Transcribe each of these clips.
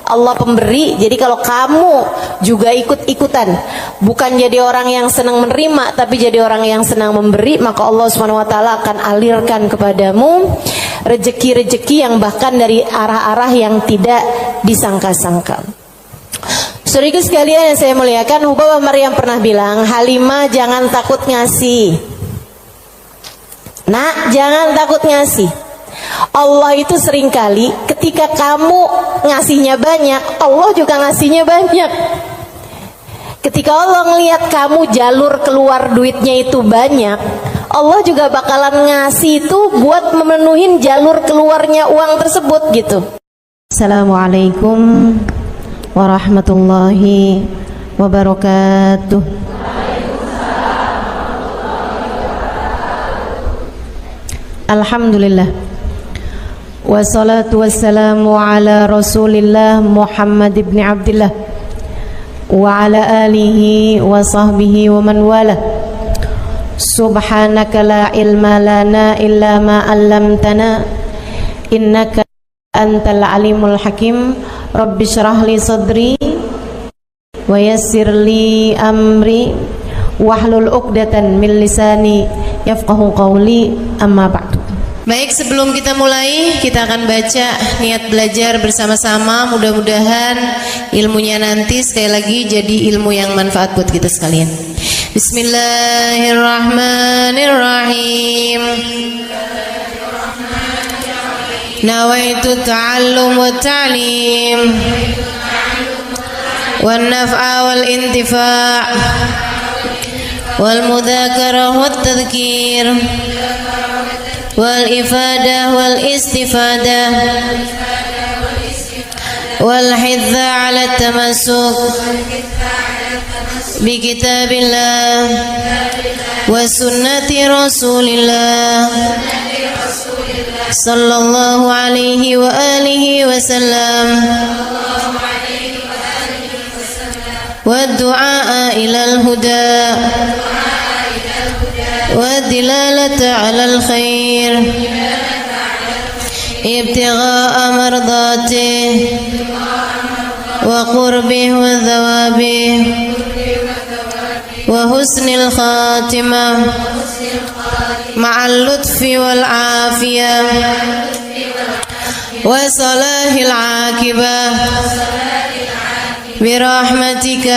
Allah pemberi. Jadi kalau kamu juga ikut-ikutan, bukan jadi orang yang senang menerima, tapi jadi orang yang senang memberi, maka Allah Subhanahu wa taala akan alirkan kepadamu rezeki-rezeki yang bahkan dari arah-arah yang tidak disangka-sangka. Saudara sekalian yang saya muliakan, Hubabah Maryam pernah bilang, Halimah jangan takut ngasih. Nak, jangan takut ngasih. Allah itu seringkali ketika kamu ngasihnya banyak, Allah juga ngasihnya banyak. Ketika Allah ngelihat kamu jalur keluar duitnya itu banyak, Allah juga bakalan ngasih itu buat memenuhin jalur keluarnya uang tersebut gitu. Assalamualaikum warahmatullahi wabarakatuh. Alhamdulillah, wassalatu wassalamu ala rasulillah Muhammad ibn Abdillah wa ala alihi wa sahbihi wa man wala. Subhanaka la ilma lana illa ma 'allamtana innaka antal alimul hakim. Rabbi syrah li sadri wa yassir li amri wahlul 'uqdatan min lisani yafqahu qawli, amma ba'du. Baik, sebelum kita mulai, kita akan baca niat belajar bersama-sama. Mudah-mudahan ilmunya nanti sekali lagi jadi ilmu yang manfaat buat kita sekalian. Bismillahirrahmanirrahim. Nawaitu ta'allum wa ta'lim wan naf'a wal intifa' wal mudzakarah wat tadhkir wal ifadah wal istifadah wal hidza 'ala tamassuk bi kitabillah wa sunnati rasulillah sallallahu alaihi wa alihi wasallam wa du'a ilal huda والدلالة على الخير ابتغاء مرضاته وقربه وثوابه وحسن الخاتمة مع اللطف والعافية وصلاح العاقبة برحمتك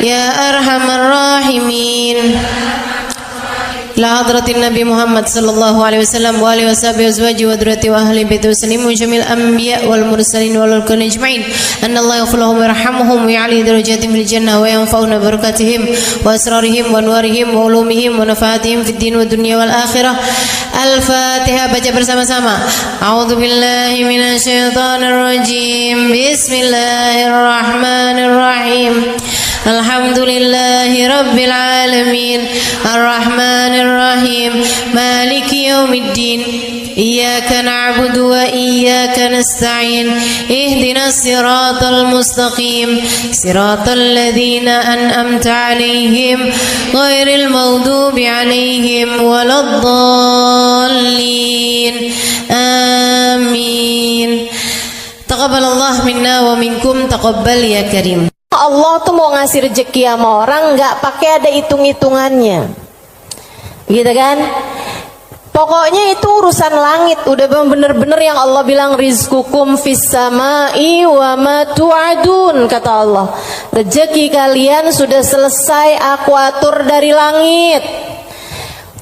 يا أرحم الراحمين. La hadratin Nabi Muhammad sallallahu alaihi wasallam wa alihi washabihi azwaji wa dzurriyyati wa ahli baiti wasallim wa jamil anbiya wal mursalin wal kulli ajma'in. Anna Allah yaghfir lahum wa yarhamuhum wa ya'li darajatihim fil jannah wa yanfa'una barakatihim wa asrarihim wa anwarihim wa ulumihim wa nafaatihim fid din wa dunya wal akhirah. Al-Fatihah, baca bersama-sama. A'udzu billahi minasy syaithanir rajim. Bismillahirrahmanirrahim. Alhamdulillahi rabbil alamin. Ar-Rahmanir Rahim. Maliki yaumiddin. Iyyaka na'budu wa iyyaka nasta'in. Ihdinas siratal mustaqim. Siratal ladzina an'amta 'alaihim ghairil maghdubi 'alaihim waladdallin. Amin. Taqabbalallahu minna wa minkum, taqabbal ya karim. Allah tuh mau ngasih rezeki sama orang nggak pakai ada hitung-hitungannya, gitu kan? Pokoknya itu urusan langit, udah bener-bener yang Allah bilang rizqukum fis samai wa ma tu'adun, kata Allah. Rezeki kalian sudah selesai aku atur dari langit.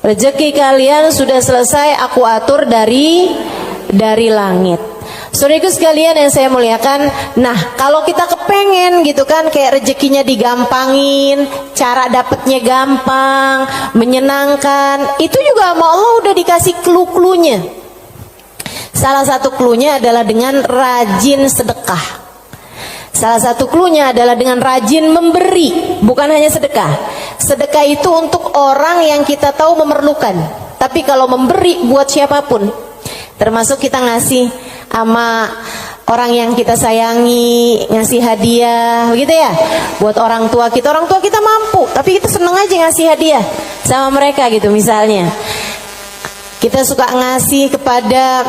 Rezeki kalian sudah selesai aku atur dari langit. Saudaraku sekalian yang saya muliakan, nah kalau kita kepengen gitu kan kayak rezekinya digampangin, cara dapetnya gampang, menyenangkan, itu juga sama Allah udah dikasih clue-cluenya. Salah satu cluenya adalah dengan rajin sedekah. Salah satu cluenya adalah dengan rajin memberi, bukan hanya sedekah. Sedekah itu untuk orang yang kita tahu memerlukan, tapi kalau memberi buat siapapun, termasuk kita ngasih sama orang yang kita sayangi, ngasih hadiah, begitu ya. Buat orang tua kita mampu, tapi kita seneng aja ngasih hadiah sama mereka gitu. Misalnya kita suka ngasih kepada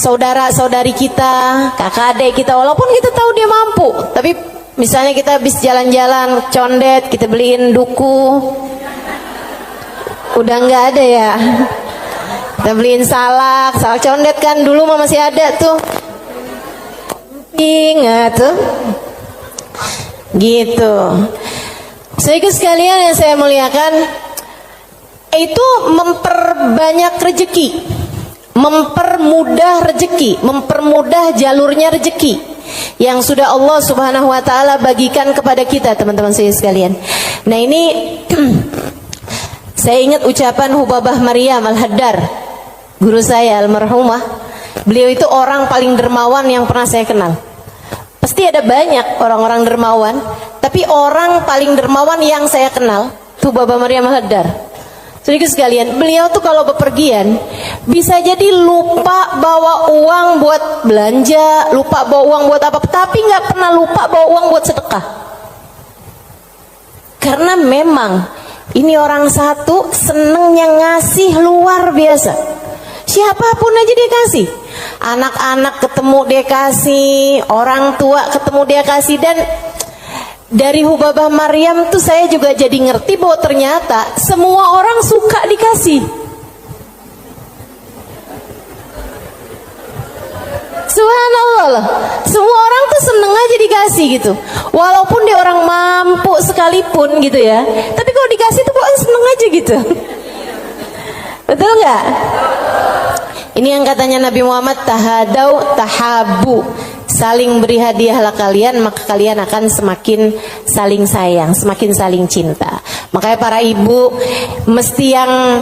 saudara-saudari kita, kakak adik kita, walaupun kita tahu dia mampu, tapi misalnya kita habis jalan-jalan condet, kita beliin duku, udah nggak ada ya, kita beliin salak condet kan, dulu mah masih ada tuh, ingat tuh, gitu. Saudara sekalian yang saya muliakan, itu memperbanyak rezeki, mempermudah rezeki, mempermudah jalurnya rezeki yang sudah Allah Subhanahu wa taala bagikan kepada kita, teman-teman saya sekalian. Nah, ini saya ingat ucapan Hubabah Maryam Al-Haddar, guru saya almarhumah. Beliau itu orang paling dermawan yang pernah saya kenal. Pasti ada banyak orang-orang dermawan, tapi orang paling dermawan yang saya kenal itu Hubabah Maryam Al-Haddar. Sedikit sekalian, beliau tuh kalau bepergian bisa jadi lupa bawa uang buat belanja, lupa bawa uang buat apa, tapi nggak pernah lupa bawa uang buat sedekah. Karena memang ini orang satu senengnya ngasih luar biasa. Siapapun aja dia kasih. Anak-anak ketemu dia kasih, orang tua ketemu dia kasih. Dan dari Hubabah Maryam tuh saya juga jadi ngerti bahwa ternyata semua orang suka dikasih. Subhanallah lah. Semua orang tuh seneng aja dikasih gitu. Walaupun dia orang mampu sekalipun gitu ya, tapi kalau dikasih tuh kok seneng aja gitu. Betul nggak? Ini yang katanya Nabi Muhammad, tahadau tahabu, saling beri hadiahlah kalian, maka kalian akan semakin saling sayang, semakin saling cinta. Makanya para ibu mesti yang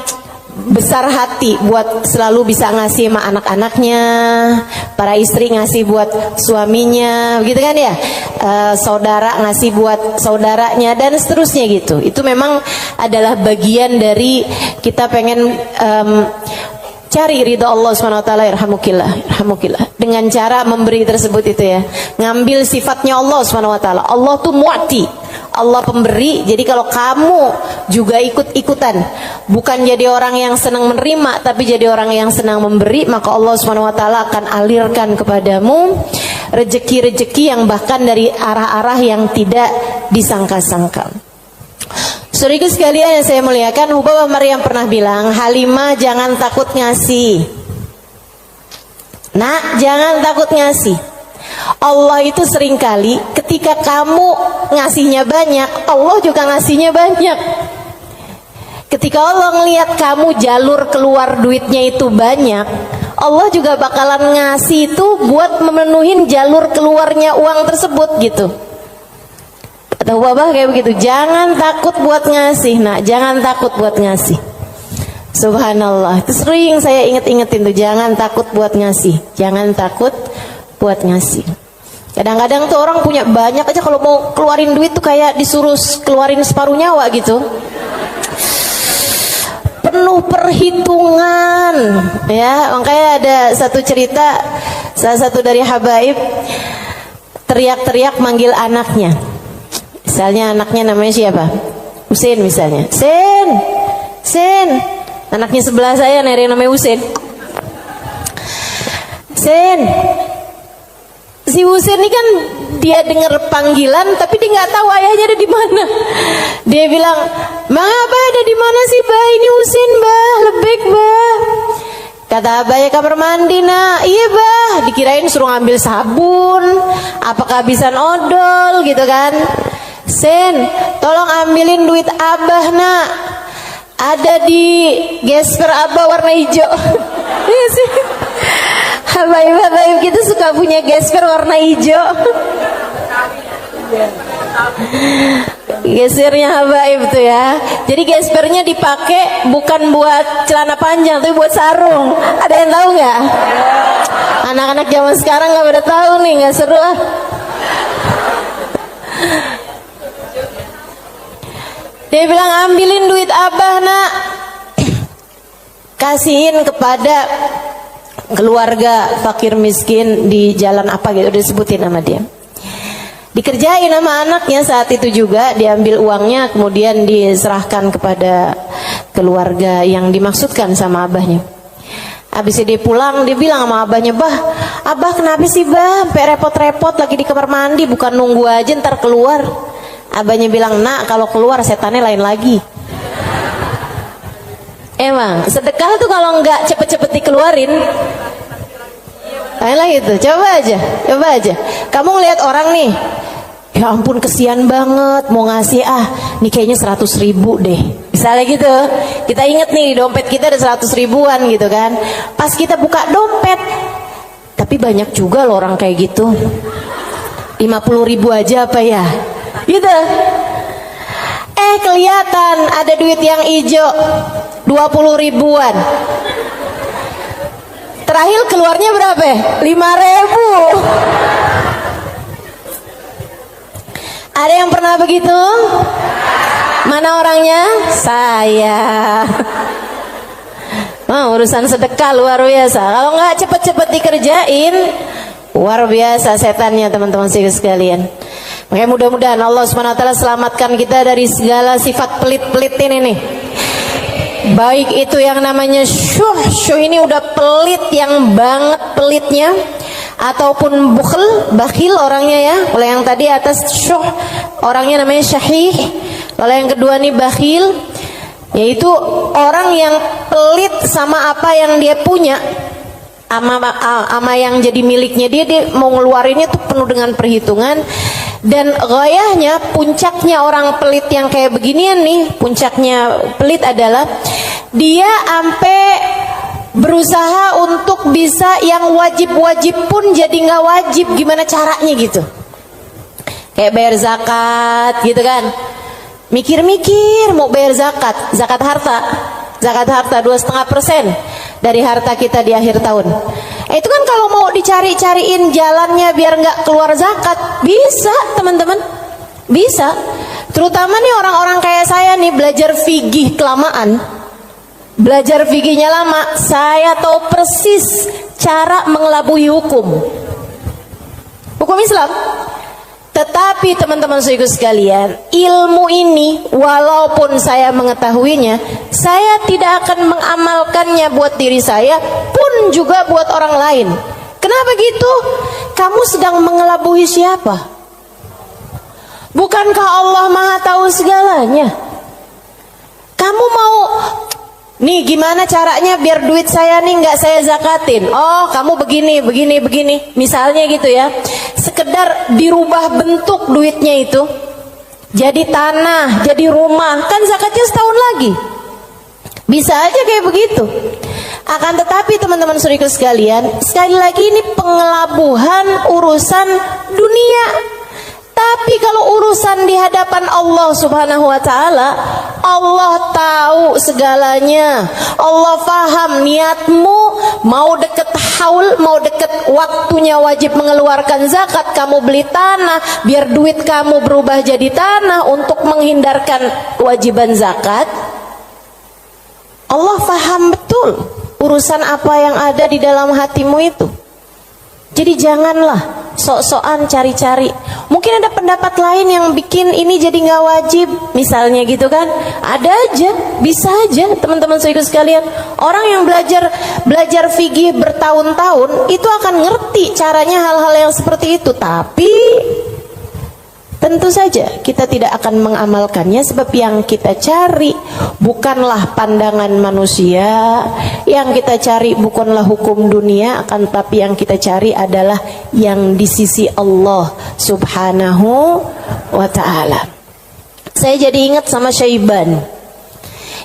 besar hati buat selalu bisa ngasih sama anak-anaknya, para istri ngasih buat suaminya, begitu kan ya, saudara ngasih buat saudaranya dan seterusnya gitu. Itu memang adalah bagian dari kita pengen cari ridha Allah SWT, irhamukillah, dengan cara memberi tersebut itu ya, ngambil sifatnya Allah SWT. Allah tuh mu'ti, Allah pemberi. Jadi kalau kamu juga ikut-ikutan, bukan jadi orang yang senang menerima, tapi jadi orang yang senang memberi, maka Allah SWT akan alirkan kepadamu rezeki-rezeki yang bahkan dari arah-arah yang tidak disangka-sangka. Saudara sekalian yang saya muliakan, Hubabah Maryam pernah bilang, Halimah jangan takut ngasih. Nak, jangan takut ngasih. Allah itu seringkali ketika kamu ngasihnya banyak, Allah juga ngasihnya banyak. Ketika Allah ngelihat kamu jalur keluar duitnya itu banyak, Allah juga bakalan ngasih itu buat memenuhin jalur keluarnya uang tersebut gitu. Atau Hubabah kayak begitu, jangan takut buat ngasih, nak, jangan takut buat ngasih. Subhanallah, itu sering saya inget-ingetin tuh, jangan takut buat ngasih, jangan takut buat ngasih. Kadang-kadang tuh orang punya banyak aja, kalau mau keluarin duit tuh kayak disuruh keluarin separuh nyawa gitu, penuh perhitungan ya. Makanya ada satu cerita, salah satu dari habaib teriak-teriak manggil anaknya. Misalnya anaknya namanya siapa? Husein misalnya. Sen. Anaknya sebelah saya ada yang namanya Husein. Sen. Si Husein ini kan dia dengar panggilan tapi dia nggak tahu ayahnya ada di mana. Dia bilang, "Bang Abah ada di mana sih, Bah? Ini Husein, Bah. Lebek, Bah." Kata Abah, ya kamar mandi, nak. Iya, Bah. Dikirain suruh ngambil sabun, apa kehabisan odol gitu kan. Sen, tolong ambilin duit Abah, nak. Ada di gesper Abah warna hijau. Iya sih. Habaib-habaib kita suka punya gesper warna hijau. Gespernya habaib tuh ya. Jadi gespernya dipakai bukan buat celana panjang, tapi buat sarung. Ada yang tahu nggak? Anak-anak zaman sekarang nggak pada tahu nih, nggak seru ah. Dia bilang, ambilin duit Abah, nak. Kasihin kepada keluarga fakir miskin di jalan apa gitu, disebutin sama dia. Dikerjain sama anaknya saat itu juga, diambil uangnya kemudian diserahkan kepada keluarga yang dimaksudkan sama abahnya. Habis dia pulang, dia bilang sama abahnya, "Bah, abah kenapa sih bah sampai repot-repot lagi di kamar mandi, bukan nunggu aja ntar keluar." Abahnya bilang, "Nak, kalau keluar setannya lain lagi." Emang sedekah tuh kalau nggak cepet-cepet dikeluarin lain lagi tuh. Coba aja kamu ngeliat orang nih, ya ampun kesian banget, mau ngasih nih kayaknya 100.000 deh, misalnya gitu. Kita inget nih dompet kita ada 100 ribuan gitu kan, pas kita buka dompet, tapi banyak juga loh orang kayak gitu, 50.000 aja apa ya gitu. Kelihatan ada duit yang hijau 20 ribuan, terakhir keluarnya berapa? 5.000. Ada yang pernah begitu? Mana orangnya? Saya. Urusan sedekah luar biasa. Kalau nggak cepet-cepet dikerjain, luar biasa setannya teman-teman sekalian. Makanya mudah-mudahan Allah Subhanahu wa taala selamatkan kita dari segala sifat pelit-pelit ini nih. Baik itu yang namanya syuh ini udah pelit yang banget pelitnya, ataupun bakhil orangnya ya. Kalau yang tadi atas syuh orangnya namanya syahih. Kalau yang kedua nih bakhil, yaitu orang yang pelit sama apa yang dia punya, ama yang jadi miliknya dia mau ngeluarinnya tuh penuh dengan perhitungan. Dan gayahnya, puncaknya orang pelit yang kayak beginian nih, puncaknya pelit adalah dia sampai berusaha untuk bisa yang wajib-wajib pun jadi nggak wajib. Gimana caranya gitu? Kayak bayar zakat gitu kan, mikir-mikir mau bayar zakat harta 2,5% dari harta kita di akhir tahun. Itu kan kalau mau dicari-cariin jalannya biar nggak keluar zakat, bisa teman-teman, bisa. Terutama nih orang-orang kayak saya nih, belajar fikih kelamaan, belajar fikihnya lama, saya tahu persis cara mengelabui hukum Islam. Tetapi teman-teman sekalian, ilmu ini walaupun saya mengetahuinya, saya tidak akan mengamalkannya buat diri saya pun juga buat orang lain. Kenapa gitu? Kamu sedang mengelabui siapa? Bukankah Allah Maha tahu segalanya? Kamu mau nih gimana caranya biar duit saya nih nggak saya zakatin? Oh, kamu begini, misalnya gitu ya. Sekedar dirubah bentuk duitnya itu, jadi tanah, jadi rumah, kan zakatnya setahun lagi. Bisa aja kayak begitu. Akan tetapi teman-teman saudara sekalian, sekali lagi ini pengelabuhan urusan dunia. Tapi kalau urusan di hadapan Allah Subhanahu wa taala, Allah tahu segalanya. Allah paham niatmu, mau deket haul, mau deket waktunya wajib mengeluarkan zakat, kamu beli tanah biar duit kamu berubah jadi tanah untuk menghindarkan kewajiban zakat. Allah paham betul urusan apa yang ada di dalam hatimu itu. Jadi janganlah sok-sokan cari-cari. Mungkin ada pendapat lain yang bikin ini jadi nggak wajib, misalnya gitu kan? Ada aja, bisa aja teman-teman saudara sekalian. Orang yang belajar fikih bertahun-tahun itu akan ngerti caranya hal-hal yang seperti itu. Tapi tentu saja kita tidak akan mengamalkannya, sebab yang kita cari bukanlah pandangan manusia, yang kita cari bukanlah hukum dunia, akan tetapi yang kita cari adalah yang di sisi Allah Subhanahu wa ta'ala. Saya jadi ingat sama Syaiban.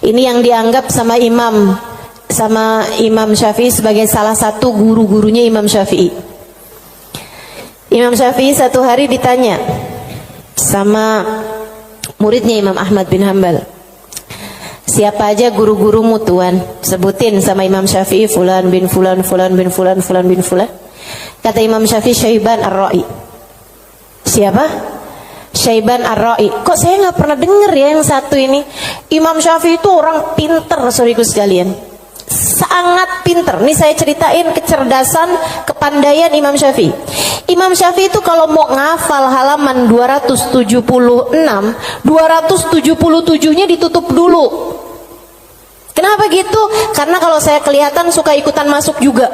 Ini yang dianggap sama Imam Syafi'i sebagai salah satu guru-gurunya Imam Syafi'i. Imam Syafi'i satu hari ditanya sama muridnya Imam Ahmad bin Hanbal, siapa aja guru-gurumu tuan? Sebutin sama Imam Syafi'i, fulan bin fulan, fulan bin fulan, fulan bin fulan. Kata Imam Syafi'i, Syaiban Ar-Ra'i. Siapa? Syaiban Ar-Ra'i. Kok saya nggak pernah dengar ya yang satu ini? Imam Syafi'i itu orang pinter, saudaraku sekalian, sangat pinter. Nih saya ceritain kecerdasan, kepandaian Imam Syafi'i. Imam Syafi'i itu kalau mau ngafal halaman 276, 277-nya ditutup dulu. Kenapa? Kenapa gitu? Karena kalau saya kelihatan suka ikutan masuk juga.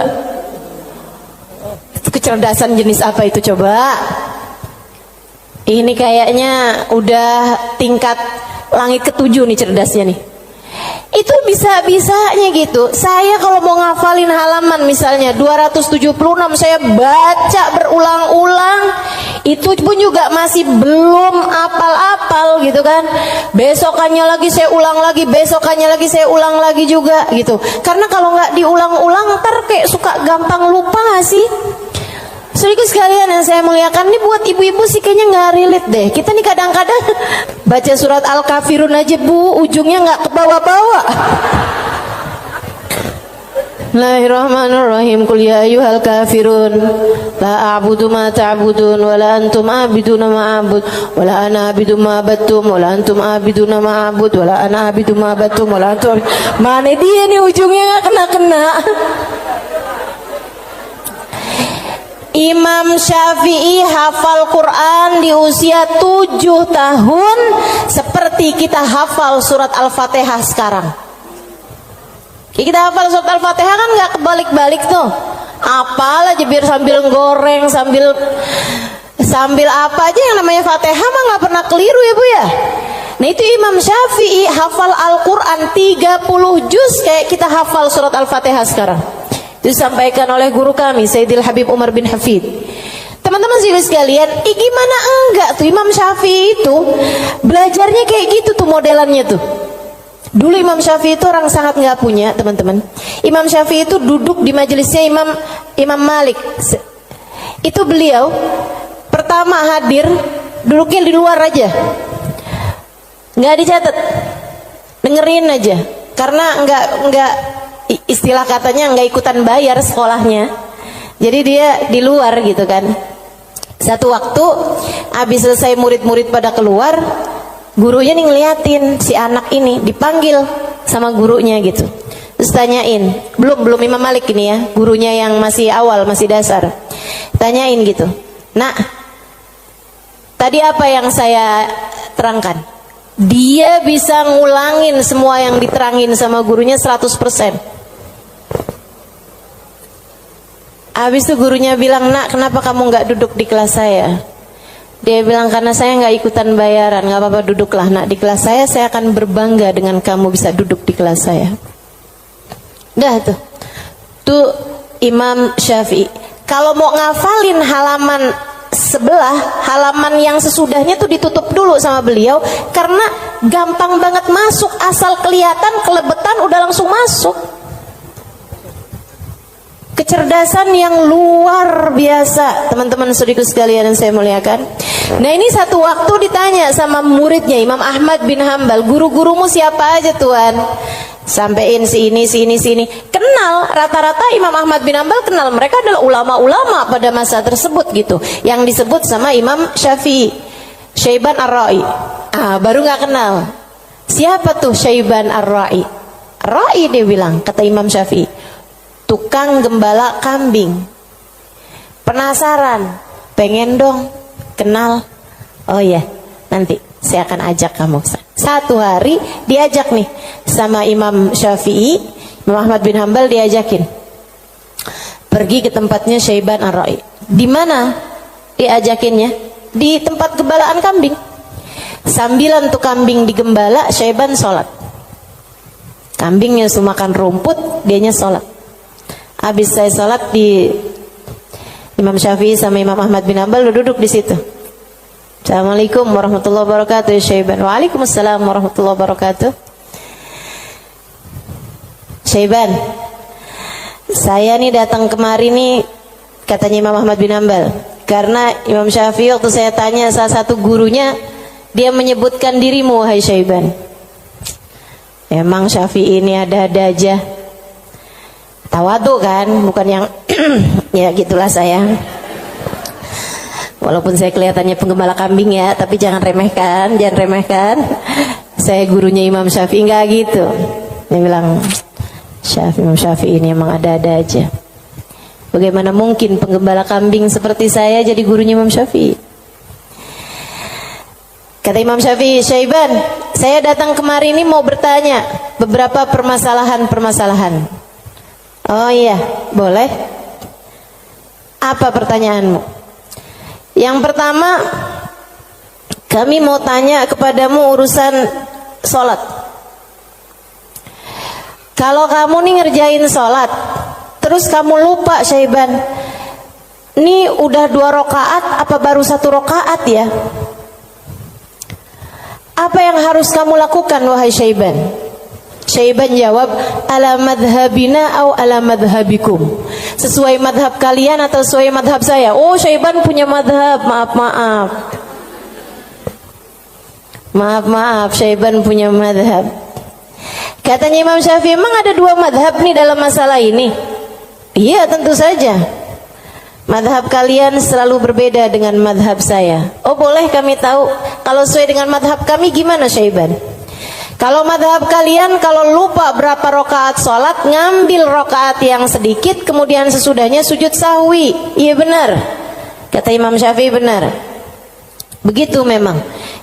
Kecerdasan jenis apa itu coba? Ini kayaknya udah tingkat langit ke-7 nih cerdasnya nih. Itu bisa-bisanya gitu. Saya kalau mau ngafalin halaman misalnya 276, saya baca berulang-ulang, itu pun juga masih belum apal-apal gitu kan. Besokannya lagi saya ulang lagi, besokannya lagi saya ulang lagi juga gitu. Karena kalau nggak diulang-ulang ntar kayak suka gampang lupa nggak sih? Saudaraku sekalian yang saya muliakan, ini buat ibu-ibu sih kayaknya nggak relate deh. Kita nih kadang-kadang baca surat Al-Kafirun aja bu, ujungnya nggak ke bawah-bawah. Bismillahirrahmanirrahim. Qul ya ayyuhal kafirun la a'budu ma ta'budun wa la antum a'biduna ma a'bud wa la ana a'budu ma abattum wa la antum a'biduna ma a'bud wa la ana a'budu ma abattum wa la antum. Mana dia nih ujungnya nggak kena-kena. Imam Syafi'i hafal Quran di usia 7 tahun seperti kita hafal surat Al-Fatihah sekarang. Kita hafal surat Al-Fatihah kan gak kebalik-balik tuh. Apal aja biar sambil goreng, sambil apa aja yang namanya Fatihah mah gak pernah keliru ya bu ya. Nah itu Imam Syafi'i hafal Al-Quran 30 juz kayak kita hafal surat Al-Fatihah sekarang. Disampaikan oleh guru kami Sayyidil Habib Umar bin Hafid. Teman-teman sekalian, gimana enggak tuh Imam Syafi'i itu belajarnya kayak gitu tuh modelannya tuh. Dulu Imam Syafi'i itu orang sangat nggak punya teman-teman. Imam Syafi'i itu duduk di majelisnya Imam Malik. Itu beliau pertama hadir duduknya di luar aja, nggak dicatat, dengerin aja. Karena nggak istilah katanya nggak ikutan bayar sekolahnya, jadi dia di luar gitu kan. Satu waktu habis selesai murid-murid pada keluar, gurunya nih ngeliatin si anak ini dipanggil sama gurunya gitu. Terus tanyain, belum Imam Malik ini ya, gurunya yang masih awal, masih dasar. Tanyain gitu, nak, tadi apa yang saya terangkan? Dia bisa ngulangin semua yang diterangin sama gurunya 100%. Habis itu gurunya bilang, nak kenapa kamu nggak duduk di kelas saya? Dia bilang, karena saya nggak ikutan bayaran. Nggak apa-apa, duduklah nak di kelas saya akan berbangga dengan kamu bisa duduk di kelas saya. Dah tuh Imam Syafi'i. Kalau mau ngafalin halaman sebelah, halaman yang sesudahnya tuh ditutup dulu sama beliau, karena gampang banget masuk, asal kelihatan kelebetan udah langsung masuk. Kecerdasan yang luar biasa, teman-teman saudaraku sekalian yang saya muliakan. Nah ini satu waktu ditanya sama muridnya Imam Ahmad bin Hambal, guru-gurumu siapa aja tuan? Sampein si ini. Kenal, rata-rata Imam Ahmad bin Hambal kenal, mereka adalah ulama-ulama pada masa tersebut gitu. Yang disebut sama Imam Syafi'i, Syaiban Ar-Ra'i. Baru nggak kenal. Siapa tuh Syaiban Ar-Ra'i? Ra'i dia bilang, kata Imam Syafi'i, tukang gembala kambing. Penasaran, pengen dong kenal. Oh ya, nanti saya akan ajak kamu. Satu hari diajak nih sama Imam Syafi'i, Imam Ahmad bin Hambal diajakin pergi ke tempatnya Syaiban Ar-Ra'i. Di mana diajakinnya? Di tempat gembalaan kambing. Sambilan tuh kambing digembala, Syaiban sholat. Kambingnya sudah makan rumput, dianya sholat. Habis saya sholat di Imam Syafi'i sama Imam Ahmad bin Hambal duduk di situ. Assalamualaikum warahmatullahi wabarakatuh Syaiban. Waalaikumsalam warahmatullahi wabarakatuh. Syaiban, saya nih datang kemari nih, katanya Imam Ahmad bin Hambal, karena Imam Syafi'i waktu saya tanya salah satu gurunya, dia menyebutkan dirimu wahai Syaiban. Emang Syafi'i ini ada-ada aja. Tawadu kan, bukan yang ya gitulah saya. Walaupun saya kelihatannya penggembala kambing ya, tapi jangan remehkan. Saya gurunya Imam Syafi'i, enggak gitu. Dia bilang, Imam Syafi'i ini emang ada-ada aja. Bagaimana mungkin penggembala kambing seperti saya jadi gurunya Imam Syafi'i? Kata Imam Syafi'i, Syaiban, Saya datang kemari ini mau bertanya beberapa permasalahan. Oh iya, boleh. Apa pertanyaanmu? Yang pertama, kami mau tanya kepadamu urusan sholat. Kalau kamu nih ngerjain sholat, terus kamu lupa Syaiban, ini udah 2 rakaat apa baru 1 rakaat ya? Apa yang harus kamu lakukan wahai Syaiban? Syaiban jawab, ala madhabina au ala madhabikum. Sesuai madhab kalian atau sesuai madhab saya? Oh, Syaiban punya madhab, maaf, Syaiban punya madhab. Katanya Imam Syafi'i, memang ada 2 madhab nih dalam masalah ini? Iya, tentu saja. Madhab kalian selalu berbeda dengan madhab saya. Oh, boleh kami tahu kalau sesuai dengan madhab kami gimana Syaiban? Kalau madhab kalian, kalau lupa berapa rakaat sholat, ngambil rakaat yang sedikit, kemudian sesudahnya sujud sahwi. Iya benar, kata Imam Syafi'i, benar. Begitu memang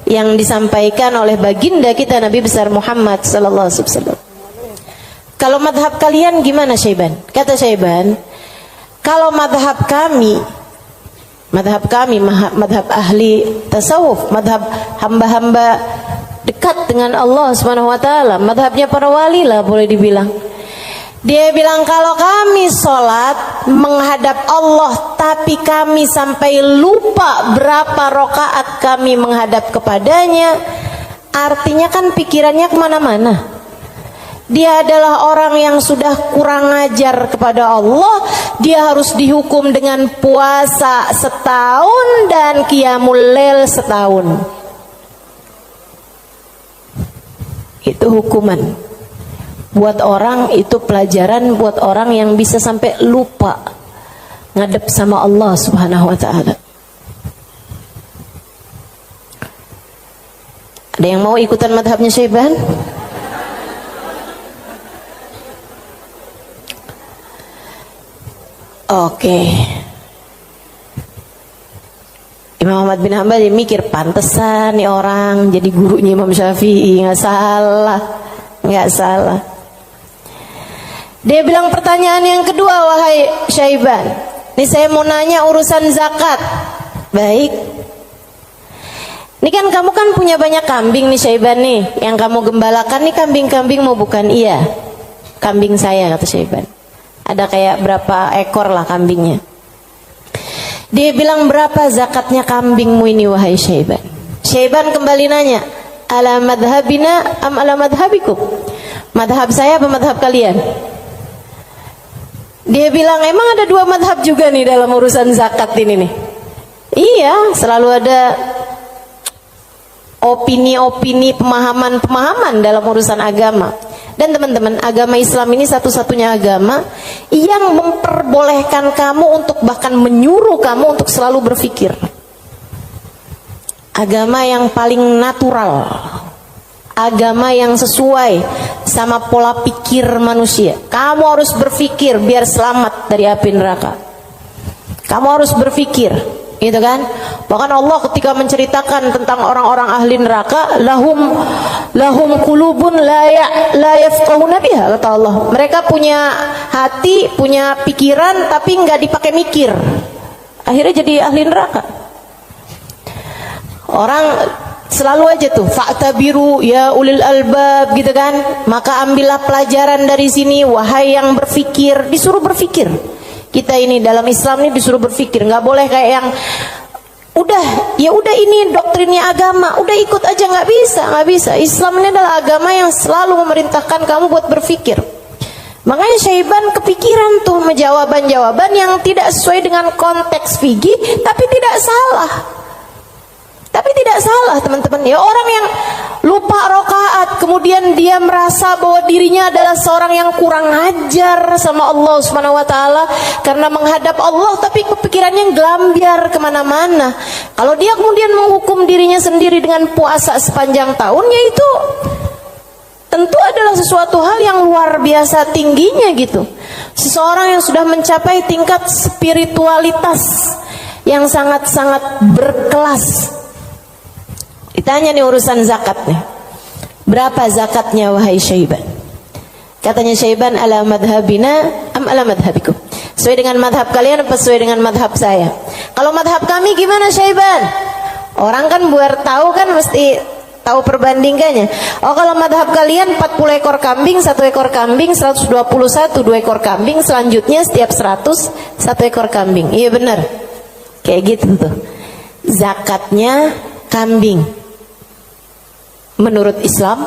yang disampaikan oleh baginda kita Nabi besar Muhammad sallallahu alaihi wasallam. Kalau madhab kalian gimana Syaiban? Kata Syaiban, kalau madhab kami, madhab ahli tasawuf, madhab hamba-hamba dekat dengan Allah Subhanahu wa taala, madhabnya para wali lah boleh dibilang. Dia bilang kalau kami sholat menghadap Allah tapi kami sampai lupa berapa rakaat kami menghadap kepadanya, artinya kan pikirannya kemana-mana. Dia adalah orang yang sudah kurang ajar kepada Allah. Dia harus dihukum dengan puasa setahun dan qiyamul lail setahun. Itu hukuman buat orang, itu pelajaran buat orang yang bisa sampai lupa ngadep sama Allah Subhanahu wa ta'ala. Ada yang mau ikutan madhabnya Syaiban? Oke. Imam Ahmad bin Hanbal dia mikir, pantesan nih orang jadi gurunya Imam Syafi'i. Nggak salah. Dia bilang pertanyaan yang kedua, wahai Syaiban, ini saya mau nanya urusan zakat. Baik. Ini kan kamu kan punya banyak kambing nih Syaiban nih, yang kamu gembalakan nih kambing-kambing mau bukan? Iya, kambing saya, kata Syaiban. Ada kayak berapa ekor lah kambingnya. Dia bilang, berapa zakatnya kambingmu ini wahai Syaiban? Syaiban kembali nanya, ala madhabina am ala madhabikum? Madhab saya apa madhab kalian? Dia bilang, emang ada 2 madhab juga nih dalam urusan zakat ini nih? Iya, selalu ada opini-opini, pemahaman-pemahaman dalam urusan agama. Dan teman-teman, agama Islam ini satu-satunya agama yang memperbolehkan kamu untuk, bahkan menyuruh kamu untuk selalu berpikir. Agama yang paling natural, agama yang sesuai sama pola pikir manusia. Kamu harus berpikir biar selamat dari api neraka. Kamu harus berpikir, gitu kan? Bahkan Allah ketika menceritakan tentang orang-orang ahli neraka, lahum qulubun la yafqahuna biha, kata Allah. Mereka punya hati, punya pikiran, tapi nggak dipakai mikir. Akhirnya jadi ahli neraka. Orang selalu aja tuh, fa'tabiru ya ulil albab, gitu kan? Maka ambillah pelajaran dari sini, wahai yang berpikir. Disuruh berpikir. Kita ini dalam Islam ini disuruh berpikir, nggak boleh kayak yang udah ini doktrinnya agama, udah ikut aja, nggak bisa. Islam ini adalah agama yang selalu memerintahkan kamu buat berpikir. Makanya Syaiban kepikiran tuh jawaban-jawaban yang tidak sesuai dengan konteks fikih, tapi tidak salah. Teman-teman. Ya, orang yang lupa rakaat kemudian dia merasa bahwa dirinya adalah seorang yang kurang ajar sama Allah Subhanahu wa taala karena menghadap Allah, tapi kepikirannya gelambiar kemana-mana. Kalau dia kemudian menghukum dirinya sendiri dengan puasa sepanjang tahun, yaitu tentu adalah sesuatu hal yang luar biasa tingginya gitu. Seseorang yang sudah mencapai tingkat spiritualitas yang sangat-sangat berkelas. Ditanya nih urusan zakat nih. Berapa zakatnya wahai Syaiban? Katanya Syaiban, ala madhabina am ala madhabikum? Sesuai dengan madhab kalian apa sesuai dengan madhab saya? Kalau madhab kami gimana Syaiban? Orang kan buat tahu kan mesti tahu perbandingannya. Oh kalau madhab kalian 40 ekor kambing, 1 ekor kambing, 121, 2 ekor kambing, selanjutnya setiap 100, 1 ekor kambing. Iya benar. Kayak gitu tuh. Zakatnya kambing. Menurut Islam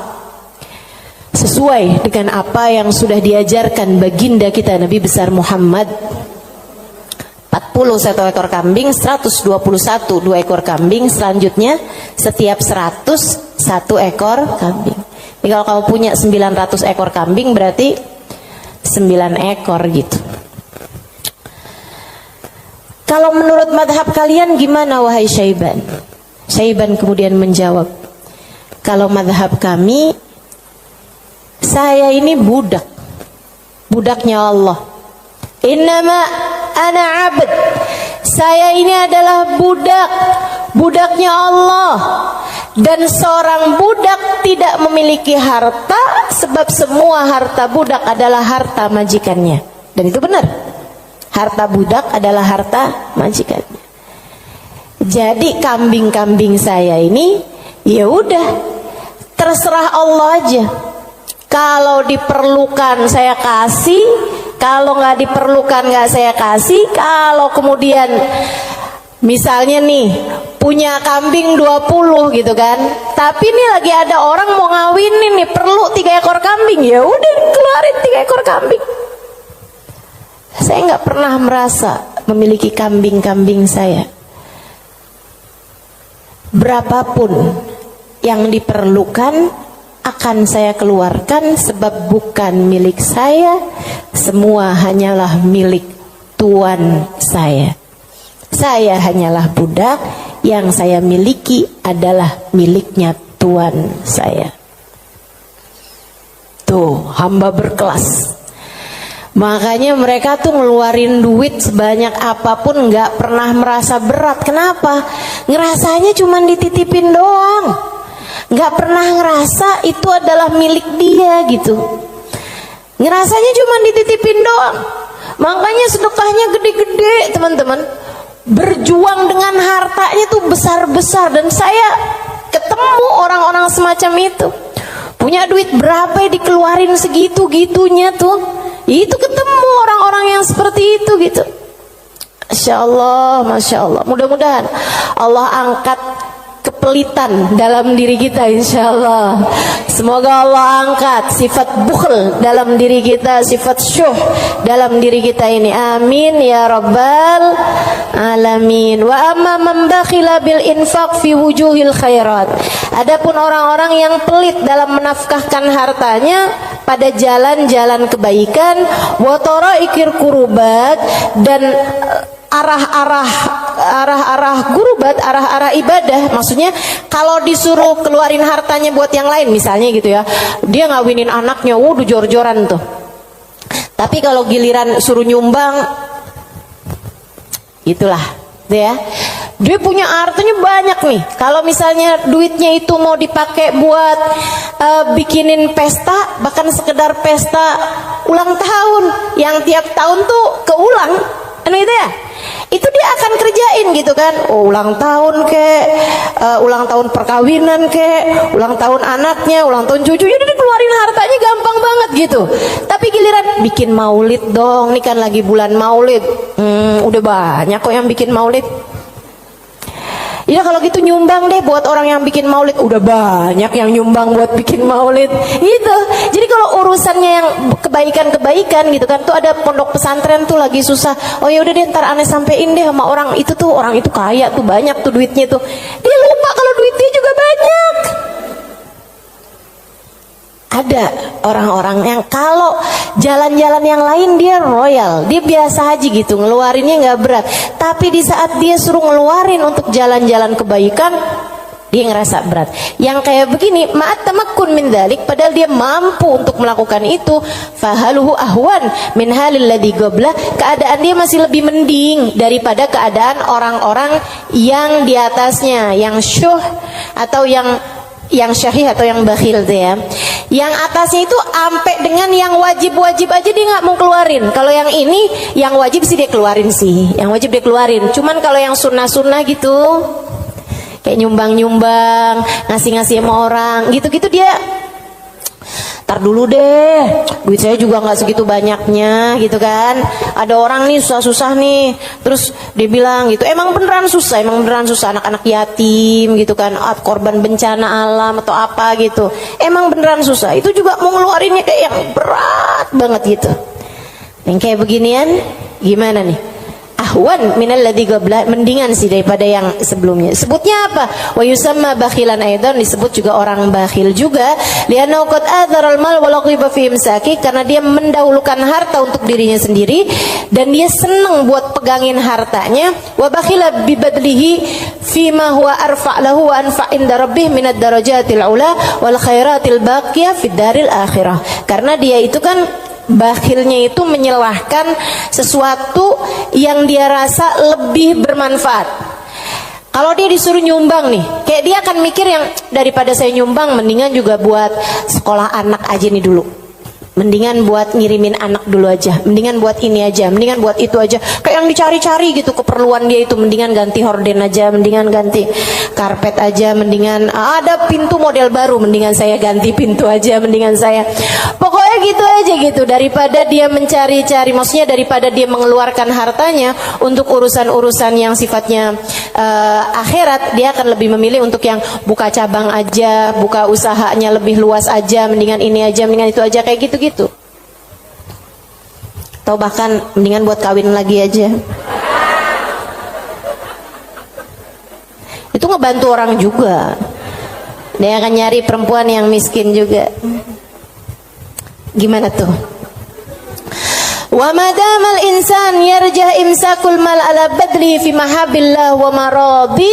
sesuai dengan apa yang sudah diajarkan baginda kita Nabi besar Muhammad. 40 1 ekor kambing, 121 2 ekor kambing, selanjutnya setiap 100 1 ekor kambing. Jadi kalau kamu punya 900 ekor kambing berarti 9 ekor gitu. Kalau menurut madhab kalian gimana wahai Syaiban? Syaiban kemudian menjawab, kalau madhab kami, saya ini budak, budaknya Allah. Innama ana abd, saya ini adalah budak, budaknya Allah. Dan seorang budak tidak memiliki harta, sebab semua harta budak adalah harta majikannya. Dan itu benar, harta budak adalah harta majikannya. Jadi kambing-kambing saya ini, ya udah, terserah Allah aja. Kalau diperlukan saya kasih, kalau nggak diperlukan nggak saya kasih. Kalau kemudian misalnya nih punya kambing 20 gitu kan, tapi nih lagi ada orang mau ngawinin nih, perlu 3 ekor kambing, ya udah keluarin 3 ekor kambing. Saya nggak pernah merasa memiliki kambing-kambing saya. Berapapun yang diperlukan akan saya keluarkan, sebab bukan milik saya, semua hanyalah milik Tuan saya. Saya hanyalah budak, yang saya miliki adalah miliknya Tuan saya. Tuh, hamba berkelas. Makanya mereka tuh ngeluarin duit sebanyak apapun nggak pernah merasa berat. Kenapa? Ngerasanya cuma dititipin doang, nggak pernah ngerasa itu adalah milik dia gitu. Ngerasanya cuma dititipin doang. Makanya sedekahnya gede-gede teman-teman. Berjuang dengan hartanya tuh besar-besar. Dan saya ketemu orang-orang semacam itu. Punya duit berapa ya dikeluarin segitu-gitunya tuh. Itu ketemu orang-orang yang seperti itu gitu. Masya Allah, Masya Allah. Mudah-mudahan Allah angkat kepelitan dalam diri kita, insya Allah. Semoga Allah angkat sifat bukhl dalam diri kita, sifat syuh dalam diri kita ini. Amin ya rabbal alamin. Wa amma man bakhila bil infaq fi wujuhil khairat. Adapun orang-orang yang pelit dalam menafkahkan hartanya pada jalan-jalan kebaikan, wa taraikir kurubat, dan arah-arah gurubat, arah-arah ibadah. Maksudnya kalau disuruh keluarin hartanya buat yang lain misalnya gitu ya, dia ngawinin anaknya, udah jor-joran tuh. Tapi kalau giliran suruh nyumbang, itulah ya, dia punya hartanya banyak nih. Kalau misalnya duitnya itu mau dipakai buat bikinin pesta, bahkan sekedar pesta ulang tahun yang tiap tahun tuh keulang, itu ya, itu dia akan kerjain gitu kan. Ulang tahun ulang tahun perkawinan ulang tahun anaknya, ulang tahun cucunya, dia keluarin hartanya gampang banget gitu. Tapi giliran bikin maulid dong, ini kan lagi bulan maulid, udah banyak kok yang bikin maulid. Ya kalau gitu nyumbang deh buat orang yang bikin maulid, udah banyak yang nyumbang buat bikin maulid gitu. Jadi kalau urusannya yang kebaikan-kebaikan gitu kan, tuh ada pondok pesantren tuh lagi susah, oh ya udah deh ntar aneh sampein deh sama orang itu tuh, orang itu kaya tuh, banyak tuh duitnya tuh. Dia lupa kalau duitnya juga banyak. Ada orang-orang yang kalau jalan-jalan yang lain dia royal, dia biasa aja gitu, ngeluarinnya nggak berat. Tapi di saat dia suruh ngeluarin untuk jalan-jalan kebaikan, dia ngerasa berat. Yang kayak begini, ma'at tamakkun min dzalik, padahal dia mampu untuk melakukan itu, fahaluhu ahwan min halil ladzi qabla, keadaan dia masih lebih mending daripada keadaan orang-orang yang di atasnya, yang syuh atau yang yang syahih atau yang bakhil tuh ya. Yang atasnya itu sampai dengan yang wajib-wajib aja dia nggak mau keluarin. Kalau yang ini yang wajib sih dia keluarin sih. Yang wajib dia keluarin. Cuman kalau yang sunnah-sunnah gitu, kayak nyumbang-nyumbang, ngasih-ngasih sama orang, gitu-gitu dia tar dulu deh, duit saya juga nggak segitu banyaknya gitu kan. Ada orang nih susah-susah nih, terus dia bilang gitu, emang beneran susah anak-anak yatim gitu kan, korban bencana alam atau apa gitu, emang beneran susah. Itu juga mau ngeluarinnya kayak yang berat banget gitu. Yang kayak beginian gimana nih? Ahwan minal ladzi qabla, mendingan sih daripada yang sebelumnya. Sebutnya apa? Wa yusamma bakhilan aidan, disebut juga orang bakhil juga. Li'annahu qad athara al-mal wa laqiba fi imsaki, karena dia mendahulukan harta untuk dirinya sendiri dan dia senang buat pegangin hartanya. Wa bakhila bi badlihi fi ma huwa arfa' lahu wa anfa' inda rabbih min ad-darajatil ula wal khairatil baqiyah fid daril akhirah. Karena dia itu kan bakhilnya itu menyelahkan sesuatu yang dia rasa lebih bermanfaat. Kalau dia disuruh nyumbang nih, kayak dia akan mikir yang daripada saya nyumbang, mendingan juga buat sekolah anak aja nih dulu, mendingan buat ngirimin anak dulu aja, mendingan buat ini aja, mendingan buat itu aja. Kayak yang dicari-cari gitu keperluan dia itu, mendingan ganti horden aja, mendingan ganti karpet aja, mendingan ada pintu model baru, mendingan saya ganti pintu aja, mendingan saya pokoknya gitu aja gitu. Daripada dia mencari-cari, maksudnya daripada dia mengeluarkan hartanya untuk urusan-urusan yang sifatnya akhirat, dia akan lebih memilih untuk yang buka cabang aja, buka usahanya lebih luas aja, mendingan ini aja, mendingan itu aja, kayak gitu. Atau bahkan mendingan buat kawin lagi aja. Itu ngebantu orang juga. Dia akan nyari perempuan yang miskin juga. Gimana tuh? Wa madamal insan yarjah imsakul mal ala badli fi mahabillah wa maradi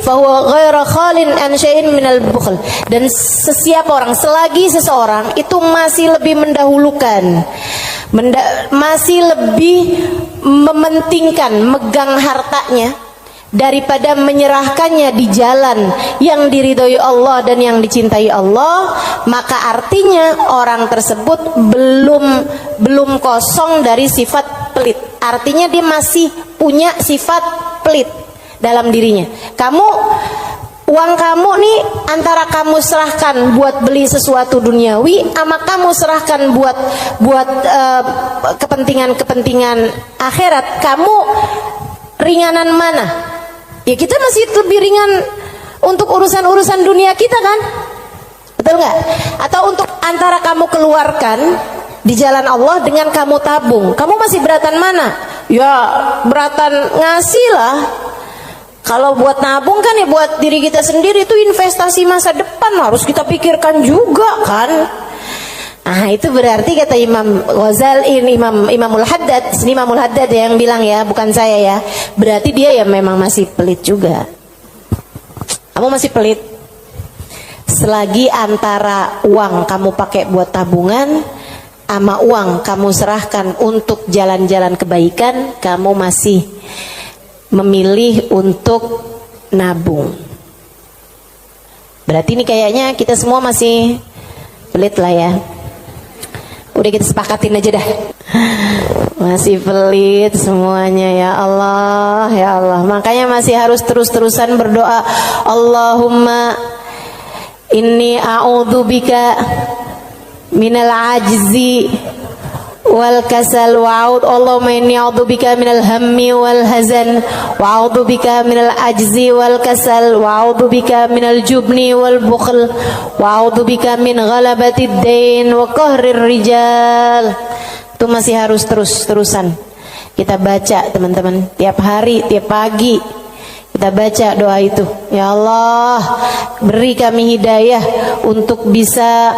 fa huwa ghairu khalin an syai'in minal bukhl. Dan sesiapa orang, selagi seseorang itu masih lebih mendahulukan, masih lebih mementingkan megang hartanya daripada menyerahkannya di jalan yang diridhoi Allah dan yang dicintai Allah, maka artinya orang tersebut belum kosong dari sifat pelit. Artinya dia masih punya sifat pelit dalam dirinya. Uang kamu nih antara kamu serahkan buat beli sesuatu duniawi, sama kamu serahkan buat kepentingan akhirat, kamu ringanan mana? Ya kita masih lebih ringan untuk urusan-urusan dunia kita kan? Betul nggak? Atau untuk antara kamu keluarkan di jalan Allah dengan kamu tabung, kamu masih beratan mana? Ya beratan ngasih lah. Kalau buat nabung kan ya buat diri kita sendiri, itu investasi masa depan, harus kita pikirkan juga kan. Nah itu berarti kata Imam Ghazali, Imamul Haddad, Imamul Haddad yang bilang ya, bukan saya ya. Berarti dia ya memang masih pelit juga. Kamu masih pelit. Selagi antara uang kamu pakai buat tabungan sama uang kamu serahkan untuk jalan-jalan kebaikan, kamu masih memilih untuk nabung. Berarti ini kayaknya kita semua masih pelit lah ya. Udah kita sepakatin aja dah. Masih pelit semuanya, ya Allah, ya Allah. Makanya masih harus terus-terusan berdoa. Allahumma inni a'udzubika minal ajzi wal kasal wa'ud. Allahumma inni a'udzubika minal hammi wal hazan wa a'udzubika minal ajzi wal kasal wa a'udzubika minal jubni wal bukhl wa a'udzubika min ghalabatid dain wa qahrir rijal. Itu masih harus terus-terusan kita baca teman-teman, tiap hari, tiap pagi kita baca doa itu. Ya Allah, beri kami hidayah untuk bisa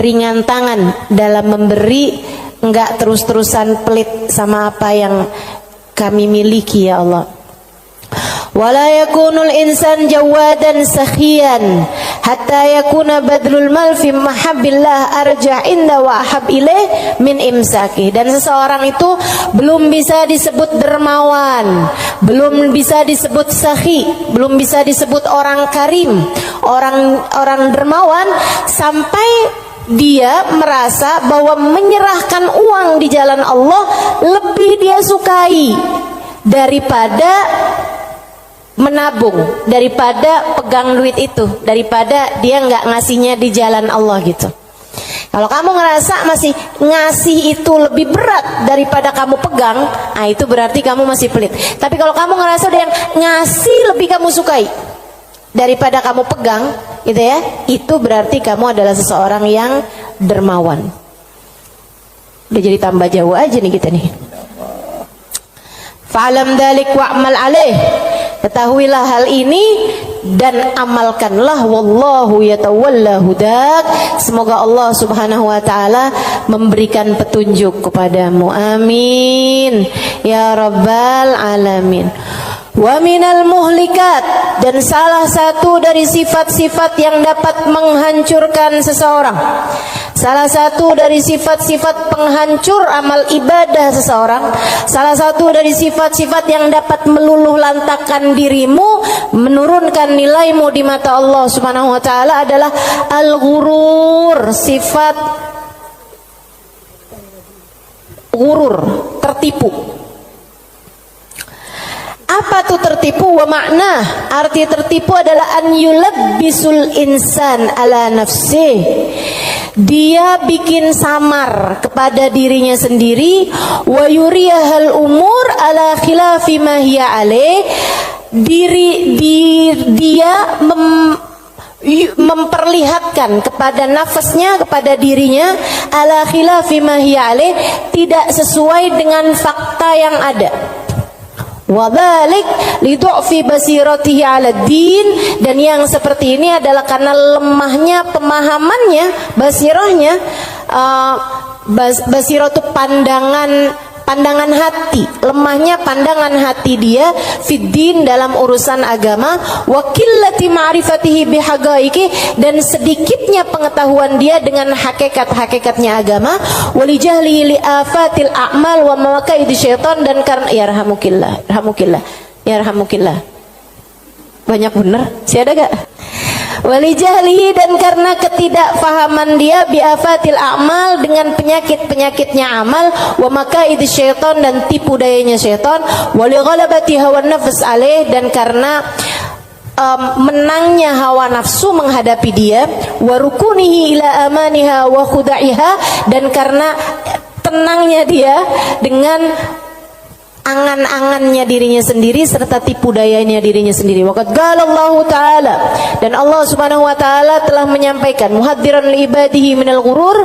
ringan tangan dalam memberi, enggak terus-terusan pelit sama apa yang kami miliki ya Allah. Wala yakunul insan jawadan sakhiyan hatta yakuna badlul mal fi mahabbillah arja inda wa ahab ilaih min imsaki. Dan seseorang itu belum bisa disebut dermawan, belum bisa disebut sakhi, belum bisa disebut orang karim, orang dermawan sampai dia merasa bahwa menyerahkan uang di jalan Allah lebih dia sukai daripada menabung, daripada pegang duit itu, daripada dia nggak ngasihnya di jalan Allah gitu. Kalau kamu ngerasa masih ngasih itu lebih berat daripada kamu pegang, nah itu berarti kamu masih pelit. Tapi kalau kamu ngerasa ada yang ngasih lebih kamu sukai daripada kamu pegang, gitu ya, itu berarti kamu adalah seseorang yang dermawan. Udah jadi tambah jauh aja nih kita nih. Fa'alam dalik wa'mal alaih. Ketahuilah hal ini dan amalkanlah. Wallahu yatawalla hudak. Semoga Allah subhanahu wa ta'ala memberikan petunjuk kepadamu. Amin ya rabbal alamin. Wa minal muhlikat, dan salah satu dari sifat-sifat yang dapat menghancurkan seseorang, salah satu dari sifat-sifat penghancur amal ibadah seseorang, salah satu dari sifat-sifat yang dapat meluluh lantakkan dirimu, menurunkan nilaimu di mata Allah subhanahu wa ta'ala adalah al-ghurur, sifat ghurur, tertipu. Apa tuh tertipu? Wa makna, arti tertipu adalah an yulabbisul insan ala nafsih. Dia bikin samar kepada dirinya sendiri, wa yuriyahal umur ala khilafi ma hiya alaih. Dia memperlihatkan kepada nafasnya, kepada dirinya, ala khilafi ma hiya alaih, tidak sesuai dengan fakta yang ada. Wadhalik lidu'fi basiratihi 'ala din, dan yang seperti ini adalah karena lemahnya pemahamannya, basirahnya, basirah itu pandangan hati, lemahnya pandangan hati dia fiddin, dalam urusan agama, wa qillati ma'rifatihi bihaqaiqi, dan sedikitnya pengetahuan dia dengan hakikat-hakikatnya agama, walijahli li afatil a'mal wa mawaqa'id syaitan, dan karena yarhamukillah banyak bener sih, ada gak? Walijahlihi, dan karena ketidakfahaman dia biafatil a'mal, dengan penyakit-penyakitnya amal, wa makaid syaitan, dan tipu dayanya syaitan, walighalabati hawa nafs alaih, dan karena menangnya hawa nafsu menghadapi dia, wa rukunihi ila amaniha wa khuda'iha, dan karena tenangnya dia dengan angan-angannya dirinya sendiri serta tipu dayanya dirinya sendiri. Waqad qala Allah Ta'ala, dan Allah Subhanahu wa taala telah menyampaikan muhadziran li ibadihi minal ghurur,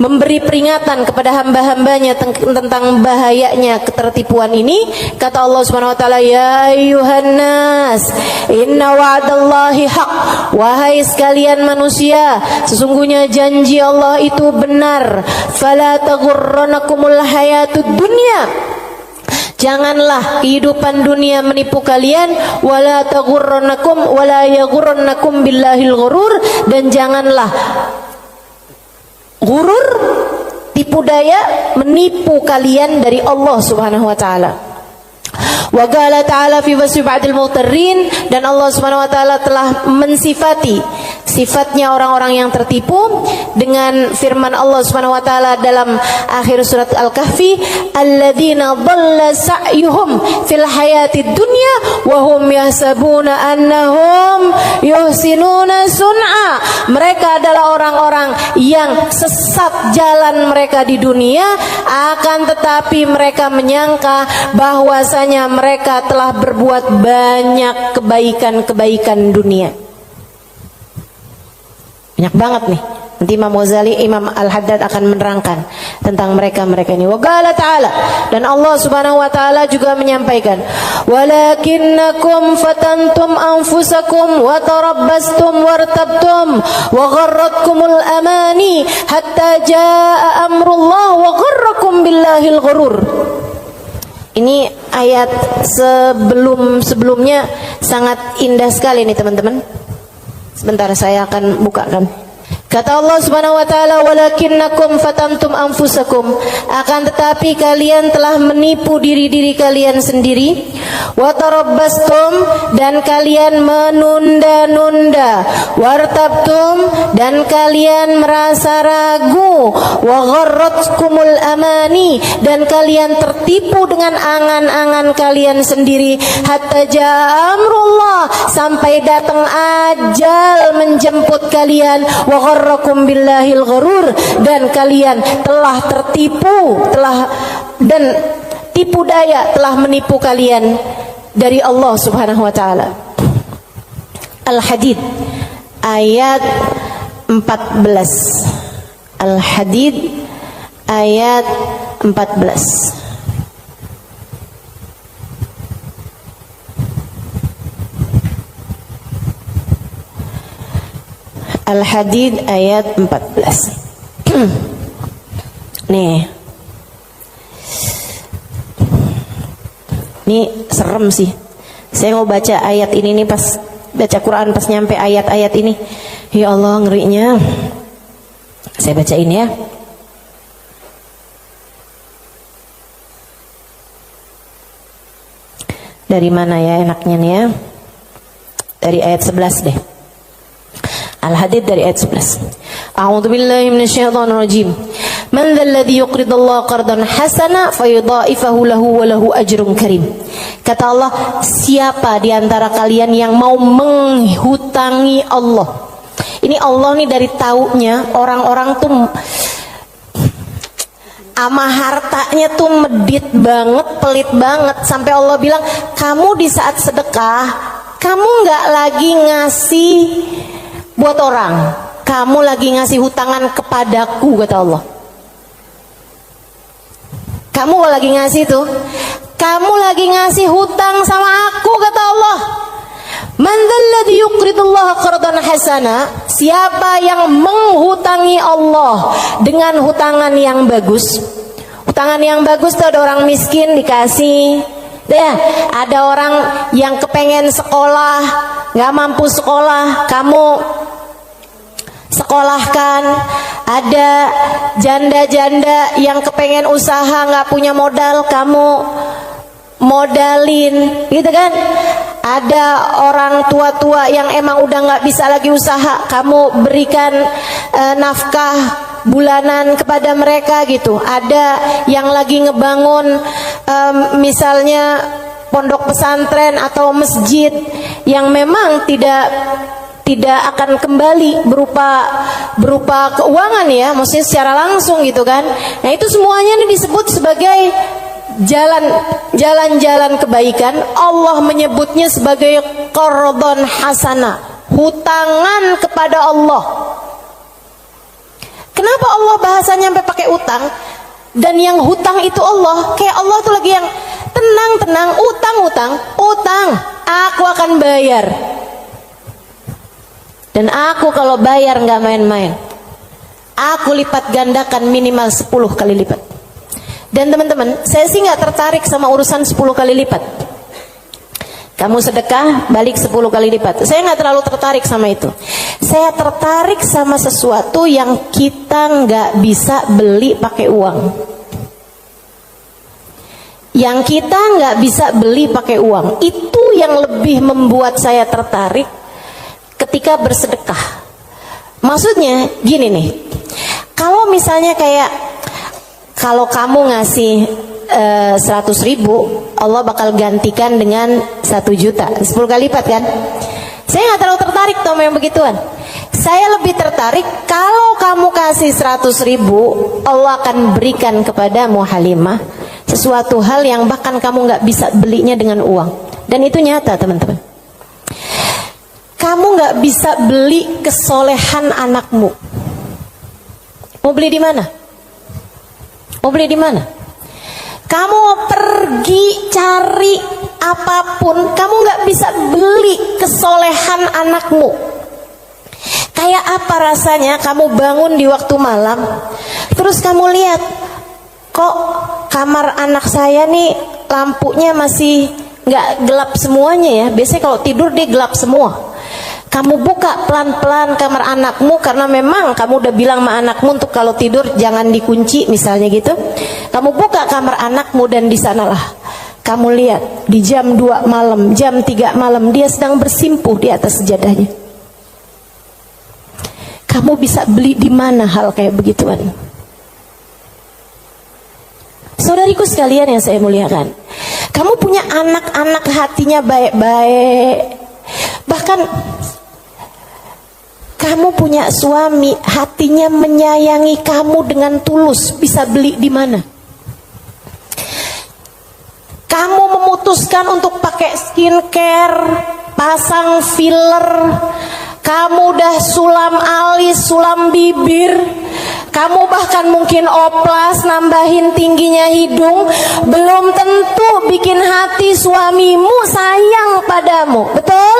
memberi peringatan kepada hamba-hambanya tentang bahayanya ketertipuan ini. Kata Allah Subhanahu wa taala, ya ayyuhan nas inna wa'dallahi haq, wahai sekalian manusia, sesungguhnya janji Allah itu benar. Fala taghurranakumul hayatud dunya, janganlah kehidupan dunia menipu kalian, wala taghurrannakum wala yaghurrannakum billahil ghurur, dan janganlah ghurur, tipu daya, menipu kalian dari Allah Subhanahu wa taala. Wa qala ta'ala fi wasfi ba'dil mughtarrin, dan Allah Subhanahu wa taala telah mensifati sifatnya orang-orang yang tertipu dengan firman Allah Subhanahu wa taala dalam akhir surat Al-Kahfi, alladzina dhalla sa'yuhum fil hayatid dunya wa hum yahsabuna annahum yuhsinuna sun'a. Mereka adalah orang-orang yang sesat jalan mereka di dunia, akan tetapi mereka menyangka bahwasanya mereka telah berbuat banyak kebaikan-kebaikan dunia. Banyak banget nih. Nanti Imam Ghazali, Imam Al-Haddad akan menerangkan tentang mereka-mereka ini. Wa qala ta'ala, dan Allah Subhanahu wa taala juga menyampaikan, walakinnakum fatantum anfusakum wa tarabbastum wartabtum wa gharratkumul amani hatta jaa amrullah wa gharrakum billahil ghurur. Ini ayat sebelumnya sangat indah sekali nih teman-teman. Sebentar saya akan bukakan. Kata Allah Subhanahu wa taala, walakinnakum fatantum anfusakum, akan tetapi kalian telah menipu diri-diri kalian sendiri, wa tarabbastum, dan kalian menunda-nunda, wartabtum, dan kalian merasa ragu, wa gharratkumul amani, dan kalian tertipu dengan angan-angan kalian sendiri, hatta jaa amrullah, sampai datang ajal menjemput kalian, wa gharrakum billahil gharur, dan kalian telah tertipu, dan tipu daya telah menipu kalian dari Allah Subhanahu wa taala. Al-Hadid ayat 14. Al-Hadid ayat 14. Al-Hadid ayat 14. Nih. Ini serem sih. Saya mau baca ayat ini nih, pas baca Quran pas nyampe ayat-ayat ini. Ya Allah, ngerinya. Saya bacain ya. Dari mana ya enaknya nih ya? Dari ayat 11 deh. Al-Hadid dari ayat 11. A'udzu billahi minasyaitonir rajim. Man dzalladzi yuqridullaha qardan hasana fayudha'ifahu lahu wa lahu ajrun karim. Kata Allah, siapa di antara kalian yang mau menghutangi Allah? Ini Allah nih dari taunya orang-orang tuh ama hartanya tuh medit banget, pelit banget, sampai Allah bilang, kamu di saat sedekah, kamu nggak lagi ngasih buat orang, kamu lagi ngasih hutangan kepadaku, kata Allah. Kamu lagi ngasih tuh, kamu lagi ngasih hutang sama aku, kata Allah. Man dzalladzi yuqridullaha qardan hasana, siapa yang menghutangi Allah dengan hutangan yang bagus. Hutangan yang bagus tuh ada orang miskin dikasih. Ya, ada orang yang kepengen sekolah, nggak mampu sekolah, kamu sekolahkan. Ada janda-janda yang kepengen usaha, nggak punya modal, kamu modalin, gitu kan? Ada orang tua-tua yang emang udah nggak bisa lagi usaha, kamu berikan nafkah bulanan kepada mereka gitu. Ada yang lagi ngebangun misalnya pondok pesantren atau masjid yang memang tidak akan kembali berupa keuangan ya, maksudnya secara langsung gitu kan. Nah itu semuanya ini disebut sebagai jalan-jalan kebaikan. Allah menyebutnya sebagai qardon hasana, hutangan kepada Allah. Kenapa Allah bahasanya sampai pakai utang? Dan yang hutang itu Allah, kayak Allah tuh lagi yang tenang, utang, aku akan bayar. Dan aku kalau bayar nggak main-main, aku lipat gandakan minimal 10 kali lipat. Dan teman-teman, saya sih nggak tertarik sama urusan 10 kali lipat. Kamu sedekah, balik 10 kali lipat. Saya nggak terlalu tertarik sama itu. Saya tertarik sama sesuatu yang kita nggak bisa beli pakai uang. Yang kita nggak bisa beli pakai uang, itu yang lebih membuat saya tertarik ketika bersedekah. Maksudnya gini nih, kalau misalnya kayak kalau kamu ngasih 100.000, Allah bakal gantikan dengan 1 juta, 10 kali lipat kan? Saya nggak terlalu tertarik sama yang begituan. Saya lebih tertarik kalau kamu kasih 100.000, Allah akan berikan kepadamu Halimah sesuatu hal yang bahkan kamu nggak bisa belinya dengan uang. Dan itu nyata teman-teman. Kamu nggak bisa beli kesolehan anakmu. Mau beli di mana? Mau beli di mana? Kamu pergi cari apapun, kamu nggak bisa beli kesolehan anakmu. Kayak apa rasanya kamu bangun di waktu malam, terus kamu lihat, kok kamar anak saya nih lampunya masih nggak gelap semuanya ya. Biasanya kalau tidur dia gelap semua. Kamu buka pelan-pelan kamar anakmu, karena memang kamu udah bilang sama anakmu untuk kalau tidur jangan dikunci misalnya gitu. Kamu buka kamar anakmu dan di sanalah kamu lihat di jam 2 malam, jam 3 malam dia sedang bersimpuh di atas sejadahnya. Kamu bisa beli di mana hal kayak begituan? Saudariku sekalian yang saya muliakan, kamu punya anak-anak hatinya baik-baik. Bahkan kamu punya suami hatinya menyayangi kamu dengan tulus, bisa beli di mana? Kamu memutuskan untuk pakai skincare, pasang filler, kamu udah sulam alis, sulam bibir, kamu bahkan mungkin oplas, nambahin tingginya hidung, belum tentu bikin hati suamimu sayang padamu, betul?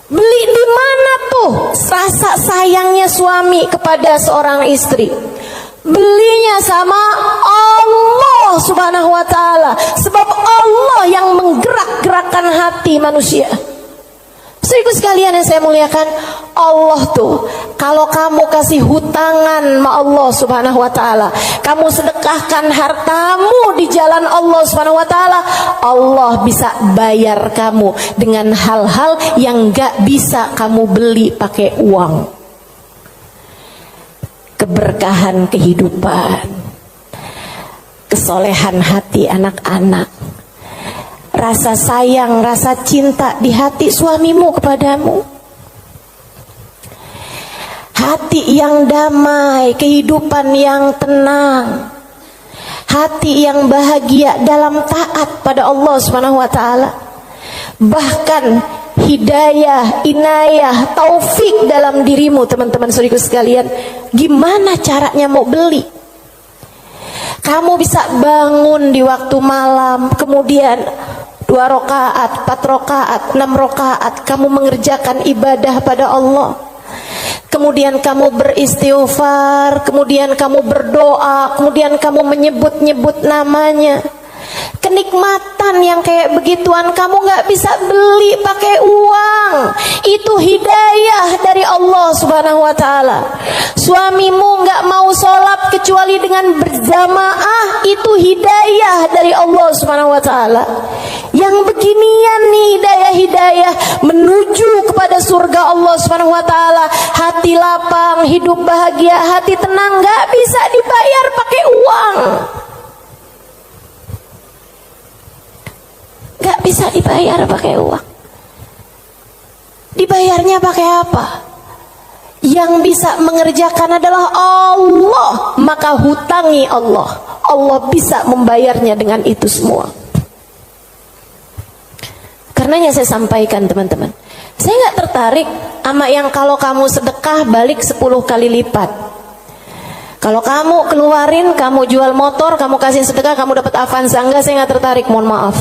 Beli di mana tuh rasa sayangnya suami kepada seorang istri? Belinya sama Allah Subhanahu wa ta'ala. Sebab Allah yang menggerak-gerakkan hati manusia. Saudaraku sekalian yang saya muliakan, Allah tuh kalau kamu kasih hutangan sama Allah Subhanahu wa ta'ala, kamu sedekahkan hartamu di jalan Allah Subhanahu wa ta'ala, Allah bisa bayar kamu dengan hal-hal yang gak bisa kamu beli pakai uang. Keberkahan kehidupan, kesolehan hati anak-anak, rasa sayang, rasa cinta di hati suamimu kepadamu, hati yang damai, kehidupan yang tenang, hati yang bahagia dalam taat pada Allah Subhanahu wa ta'ala. Bahkan hidayah, inayah, taufik dalam dirimu, teman-teman saudaraku sekalian. Gimana caranya mau beli? Kamu bisa bangun di waktu malam, kemudian 2 rakaat, 4 rakaat, 6 rakaat kamu mengerjakan ibadah pada Allah. Kemudian kamu beristighfar, kemudian kamu berdoa, kemudian kamu menyebut-nyebut namanya. Kenikmatan yang kayak begituan kamu gak bisa beli pakai uang. Itu hidayah dari Allah Subhanahu wa ta'ala. Suamimu gak mau sholat kecuali dengan berjamaah, itu hidayah dari Allah Subhanahu wa ta'ala. Yang beginian nih hidayah-hidayah menuju kepada surga Allah Subhanahu wa ta'ala. Hati lapang, hidup bahagia, hati tenang, gak bisa dibayar pakai uang. Gak bisa dibayar pakai uang. Dibayarnya pakai apa? Yang bisa mengerjakan adalah Allah. Maka hutangi Allah. Allah bisa membayarnya dengan itu semua. Karenanya saya sampaikan teman-teman, saya gak tertarik sama yang kalau kamu sedekah balik 10 kali lipat. Kalau kamu keluarin, kamu jual motor, kamu kasih sedekah, kamu dapat Avanza. Enggak, saya gak tertarik, mohon maaf.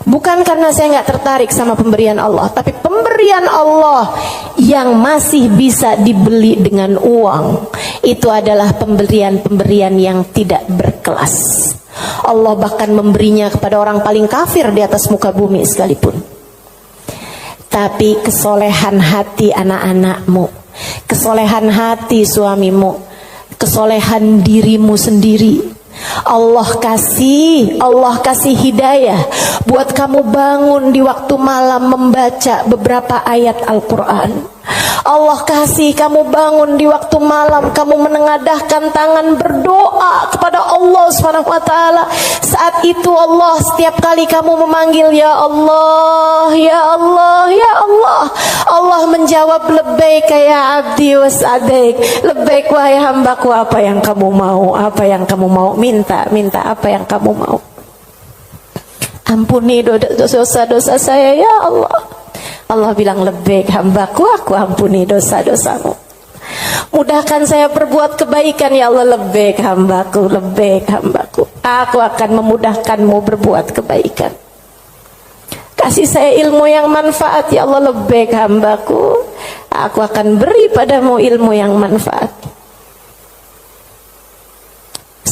Bukan karena saya nggak tertarik sama pemberian Allah, tapi pemberian Allah yang masih bisa dibeli dengan uang, itu adalah pemberian-pemberian yang tidak berkelas. Allah bahkan memberinya kepada orang paling kafir di atas muka bumi sekalipun. Tapi kesolehan hati anak-anakmu, kesolehan hati suamimu, kesolehan dirimu sendiri, Allah kasih hidayah buat kamu bangun di waktu malam membaca beberapa ayat Al-Quran. Allah kasih kamu bangun di waktu malam, kamu menengadahkan tangan berdoa kepada Allah Subhanahu wa ta'ala. Saat itu Allah, setiap kali kamu memanggil ya Allah, ya Allah, ya Allah, Allah menjawab labbaik ya abdi wa sa'daik. Labbaik wahai hambaku, apa yang kamu mau, apa yang kamu mau, minta apa yang kamu mau. Ampuni dosa-dosa saya ya Allah. Allah bilang labbaik hambaku, aku ampuni dosa-dosamu. Mudahkan saya berbuat kebaikan ya Allah, labbaik hambaku, labbaik hambaku. Aku akan memudahkanmu berbuat kebaikan. Kasih saya ilmu yang manfaat ya Allah, labbaik hambaku. Aku akan beri padamu ilmu yang manfaat.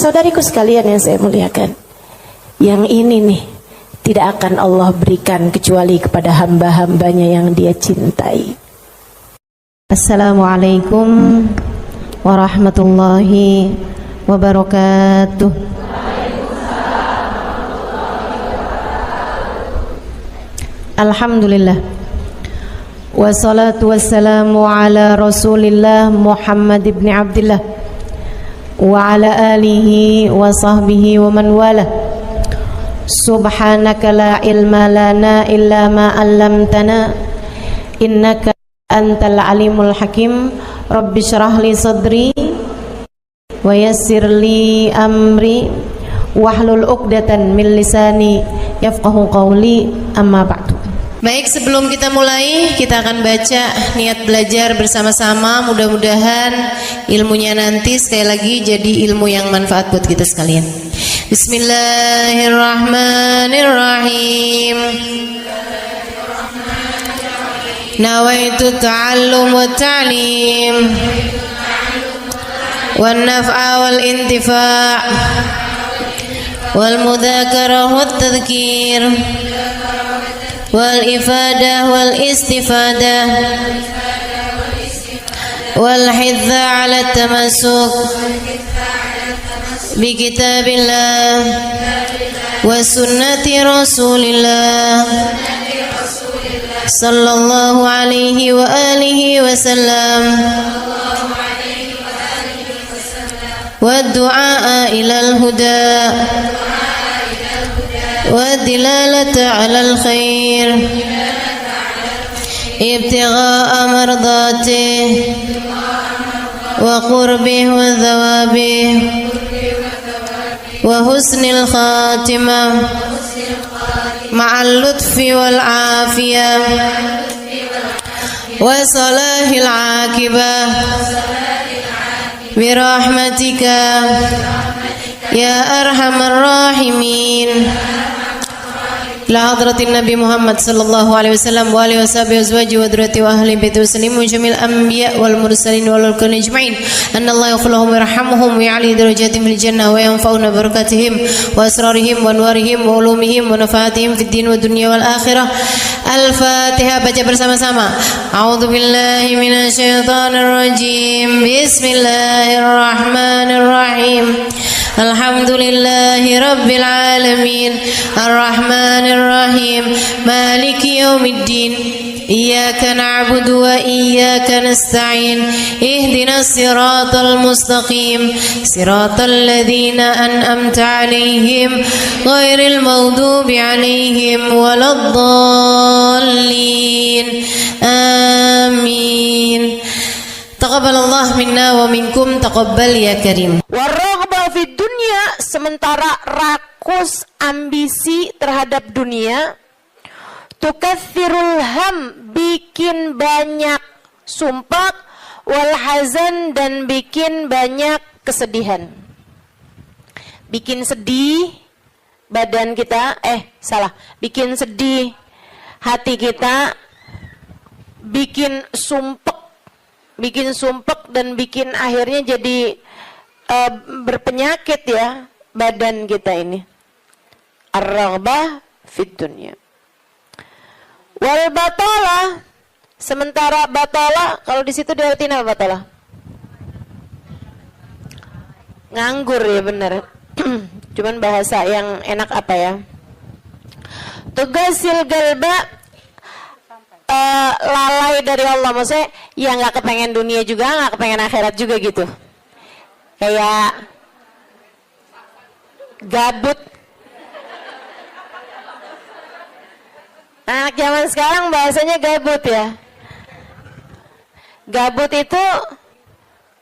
Saudariku sekalian yang saya muliakan, yang ini nih tidak akan Allah berikan kecuali kepada hamba-hambanya yang Dia cintai. Assalamualaikum warahmatullahi wabarakatuh. Alhamdulillah, wassalatu wassalamu ala Rasulillah Muhammad ibn Abdillah wa ala alihi wa sahbihi wa man wala. Subhanaka la ilma lana illa ma 'allamtana innaka antal alimul hakim. Rabbi syrah li sadri wa yassir li amri wahlul 'uqdatan min lisani yafqahu qawli, amma ba'du. Baik, sebelum kita mulai, kita akan baca niat belajar bersama-sama. Mudah-mudahan ilmunya nanti sekali lagi jadi ilmu yang manfaat buat kita sekalian. Bismillahirrahmanirrahim. Nawaitu ta'allum wa ta'lim wan naf'a wal intifa' wal mudzakarah wat tadhkir wal ifadah wal istifadah wal hidza ala tamassuk bi kitabillah wa sunnati rasulillah sallallahu alaihi wa alihi wa sallam wa du'a ila al-huda والدلالة على الخير ابتغاء مرضاته وقربه وثوابه وحسن الخاتمة مع اللطف والعافية وصلاح العاقبة برحمتك يا أرحم الراحمين. إلى حضرة النبي محمد صلى الله عليه وسلم وآله وصحبه وأزواجه وذريته وأهل بيته وسلم وجميع الأنبياء والمرسلين والكون أجمعين أن الله يغفر لهم ويرحمهم ويعلي درجاتهم في الجنة وينفعنا ببركاتهم وأسرارهم وأنوارهم وعلومهم ونفعاتهم في الدين والدنيا والآخرة. Al-Fatihah, baca bersama-sama. A'udzu billahi minasyaitonir rajim. Bismillahirrahmanirrahim. Alhamdulillahi rabbil alamin. Ar-Rahmanir Rahim. Maliki yaumiddin. Iyyaka na'budu wa iyyaka nasta'in. Ihdinas siratal mustaqim. Siratal ladzina an'amta 'alaihim ghairil maghdubi 'alaihim waladdallin. Amin. Taqabbalallah minna wa minkum, taqabbal ya karim. Warraghbah fid dunya, sementara rakus ambisi terhadap dunia, tukathirul ham, bikin banyak sumpah, wal hazan, dan bikin banyak kesedihan. Bikin sedih badan kita, bikin sedih hati kita, bikin sumpek dan bikin akhirnya jadi berpenyakit ya badan kita ini. Ar-raghbah fid dunya. Wal batalah, sementara batalah, kalau di situ diartiin apa batalah? Nganggur ya, benar. Cuman bahasa yang enak apa ya? Tugasil galba, lalai dari Allah, maksudnya ya nggak kepengen dunia juga, nggak kepengen akhirat juga gitu. Kayak gabut. Anak zaman sekarang bahasanya gabut ya. Gabut itu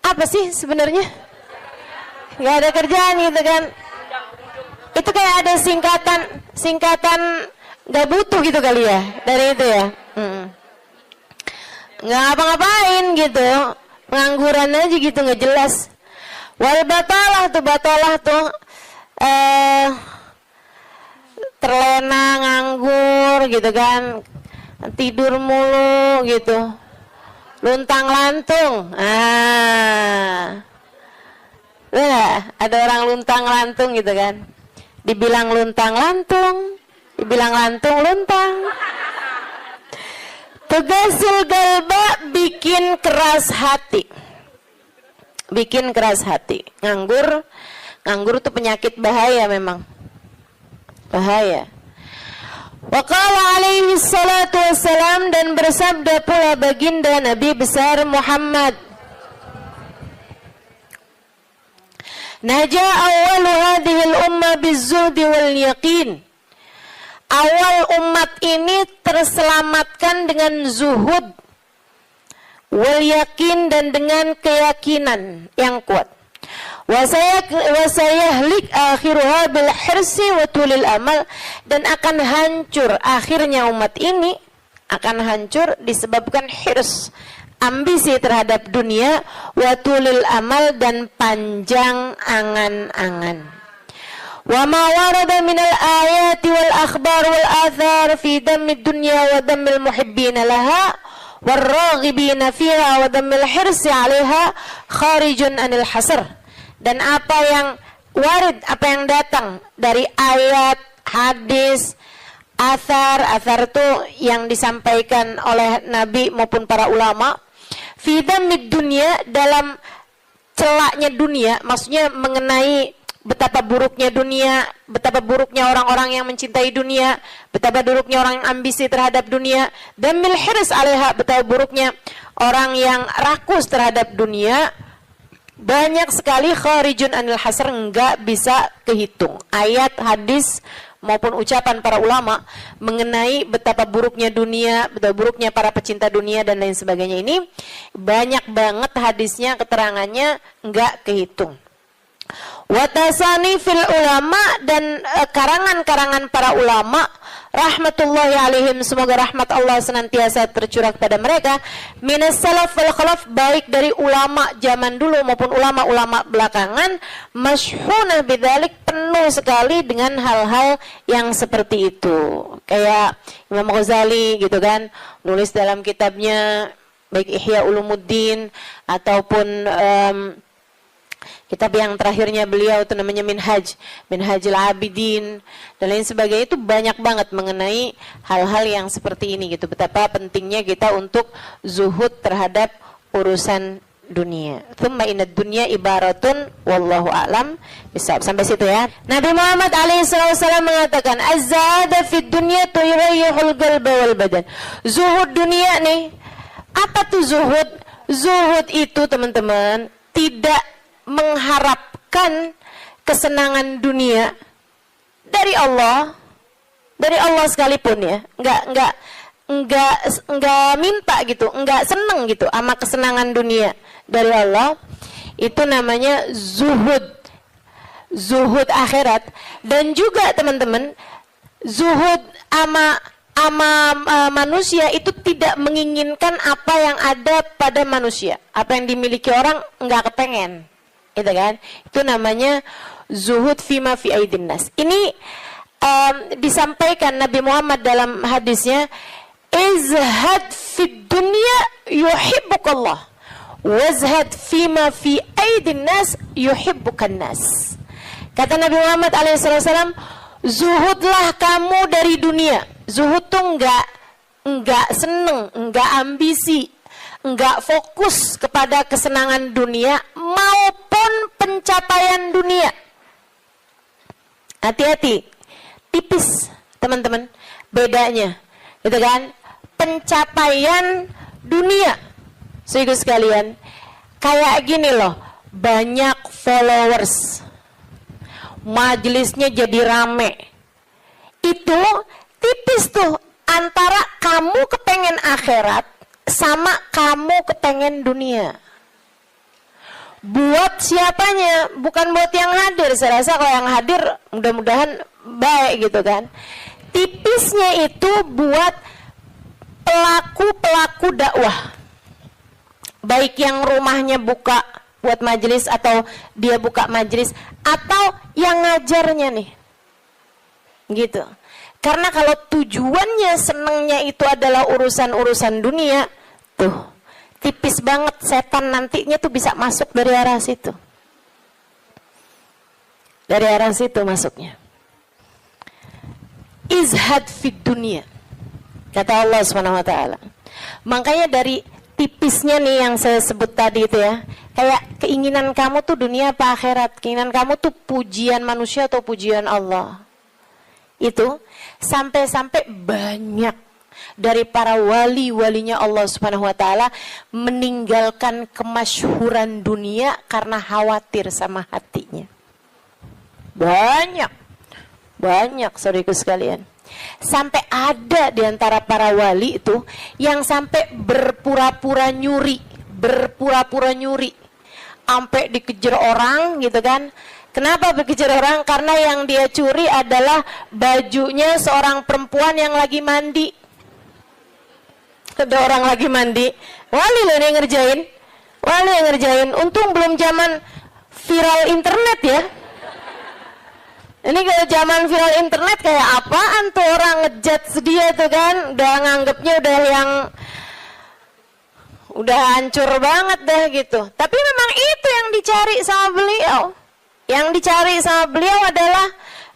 apa sih sebenarnya? Nggak ada kerjaan gitu kan? Itu kayak ada singkatan nggak butuh gitu kali ya dari itu ya. Nggak ngapa-ngapain gitu, pengangguran aja gitu, nggak jelas. Wal batalah tuh terlena, nganggur gitu kan, tidur mulu gitu, luntang lantung. Nah, ada orang luntang-lantung gitu kan. Dibilang luntang-lantung, dibilang lantung-luntang. Tugasul galba, bikin keras hati. Bikin keras hati. Nganggur tuh penyakit bahaya memang. Bahaya. Wa qala alaihi salatu wassalam, dan bersabda pula baginda Nabi besar Muhammad, Naja awalu hadhil umma bizzuhdi wal yaqin. Awal umat ini terselamatkan dengan zuhud wal yakin, dan dengan keyakinan yang kuat. Wasayahlik akhiruha bil hirsi wa tulil amal, dan akan hancur akhirnya umat ini, akan hancur disebabkan hirs, ambisi terhadap dunia, wa tulil amal, dan panjang angan-angan. Wa ma warada minal ayati wal akhbar wal athar fi dammi dunya wa dammil muhibbina laha warraghibina fiha wa dammil hirsi 'alaiha kharijun anil hasr. Dan apa yang warid, apa yang datang dari ayat, hadis, athar itu yang disampaikan oleh Nabi maupun para ulama, fi dammid dunya, dalam celaknya dunia, maksudnya mengenai betapa buruknya dunia, betapa buruknya orang-orang yang mencintai dunia, betapa buruknya orang yang ambisi terhadap dunia, dan mil hirs 'alaiha, betapa buruknya orang yang rakus terhadap dunia. Banyak sekali kharijun anil hasr, enggak bisa kehitung. Ayat, hadis maupun ucapan para ulama mengenai betapa buruknya dunia, betapa buruknya para pecinta dunia dan lain sebagainya, ini banyak banget hadisnya, keterangannya enggak kehitung. Watasani fil ulama, dan karangan-karangan para ulama rahmatullahi alaihim, semoga rahmat Allah senantiasa tercurah pada mereka, minas salaf wal khalaf, baik dari ulama zaman dulu maupun ulama-ulama belakangan, masyhuna bidzalik, penuh sekali dengan hal-hal yang seperti itu. Kayak Imam Ghazali gitu kan, nulis dalam kitabnya baik Ihya Ulumuddin ataupun kitab yang terakhirnya beliau itu namanya Minhajul Abidin dan lain sebagainya, itu banyak banget mengenai hal-hal yang seperti ini gitu. Betapa pentingnya kita untuk zuhud terhadap urusan dunia. Tsumma inad dunya ibaratun wallahu a'lam bisawab. Sampai situ ya. Nabi Muhammad alaihissalam mengatakan, az-zahada fid dunya tuyrayyihul qalba wal badan. Zuhud dunia nih. Apa tuh zuhud? Zuhud itu teman-teman tidak mengharapkan kesenangan dunia dari Allah sekalipun ya, enggak minta gitu, enggak seneng gitu sama kesenangan dunia dari Allah. Itu namanya zuhud akhirat. Dan juga teman-teman, zuhud ama manusia itu tidak menginginkan apa yang ada pada manusia, apa yang dimiliki orang enggak kepengen. Gitu kan? Itu namanya zuhud fima fi aidin nas. Ini disampaikan Nabi Muhammad dalam hadisnya, izhad fid dunya yuhibbukallah, wazhad fima fi aidin nas yuhibbukan nas. Kata Nabi Muhammad alaihissalam, zuhudlah kamu dari dunia. Zuhud tuh enggak seneng, enggak ambisi, enggak fokus kepada kesenangan dunia maupun pencapaian dunia. Hati-hati, tipis teman-teman bedanya, gitu kan? Pencapaian dunia, saudara sekalian, kayak gini loh, banyak followers, majelisnya jadi rame, itu tipis tuh antara kamu kepengen akhirat sama kamu kepengen dunia. Buat siapanya? Bukan buat yang hadir. Saya rasa kalau yang hadir mudah-mudahan baik gitu kan. Tipisnya itu buat pelaku-pelaku dakwah, baik yang rumahnya buka buat majelis atau dia buka majelis, atau yang ngajarnya nih gitu. Karena kalau tujuannya senengnya itu adalah urusan-urusan dunia, tuh tipis banget setan nantinya tuh bisa masuk dari arah situ. Dari arah situ masuknya. Izhad fid dunia, kata Allah Subhanahu wa taala. Makanya dari tipisnya nih yang saya sebut tadi itu ya, kayak keinginan kamu tuh dunia apa akhirat, keinginan kamu tuh pujian manusia atau pujian Allah. Itu sampai-sampai banyak dari para wali-walinya Allah Subhanahu wa taala meninggalkan kemasyhuran dunia karena khawatir sama hatinya. Banyak saudaraku sekalian. Sampai ada di antara para wali itu yang sampai berpura-pura nyuri. Sampai dikejar orang gitu kan. Kenapa dikejar orang? Karena yang dia curi adalah bajunya seorang perempuan yang lagi mandi. Ada orang lagi mandi. Wali loh yang ngerjain. Untung belum zaman viral internet ya. Ini kalau zaman viral internet kayak apaan tuh orang ngejudge dia tuh kan, udah nganggepnya udah hancur banget dah gitu. Tapi memang itu yang dicari sama beliau. Yang dicari sama beliau adalah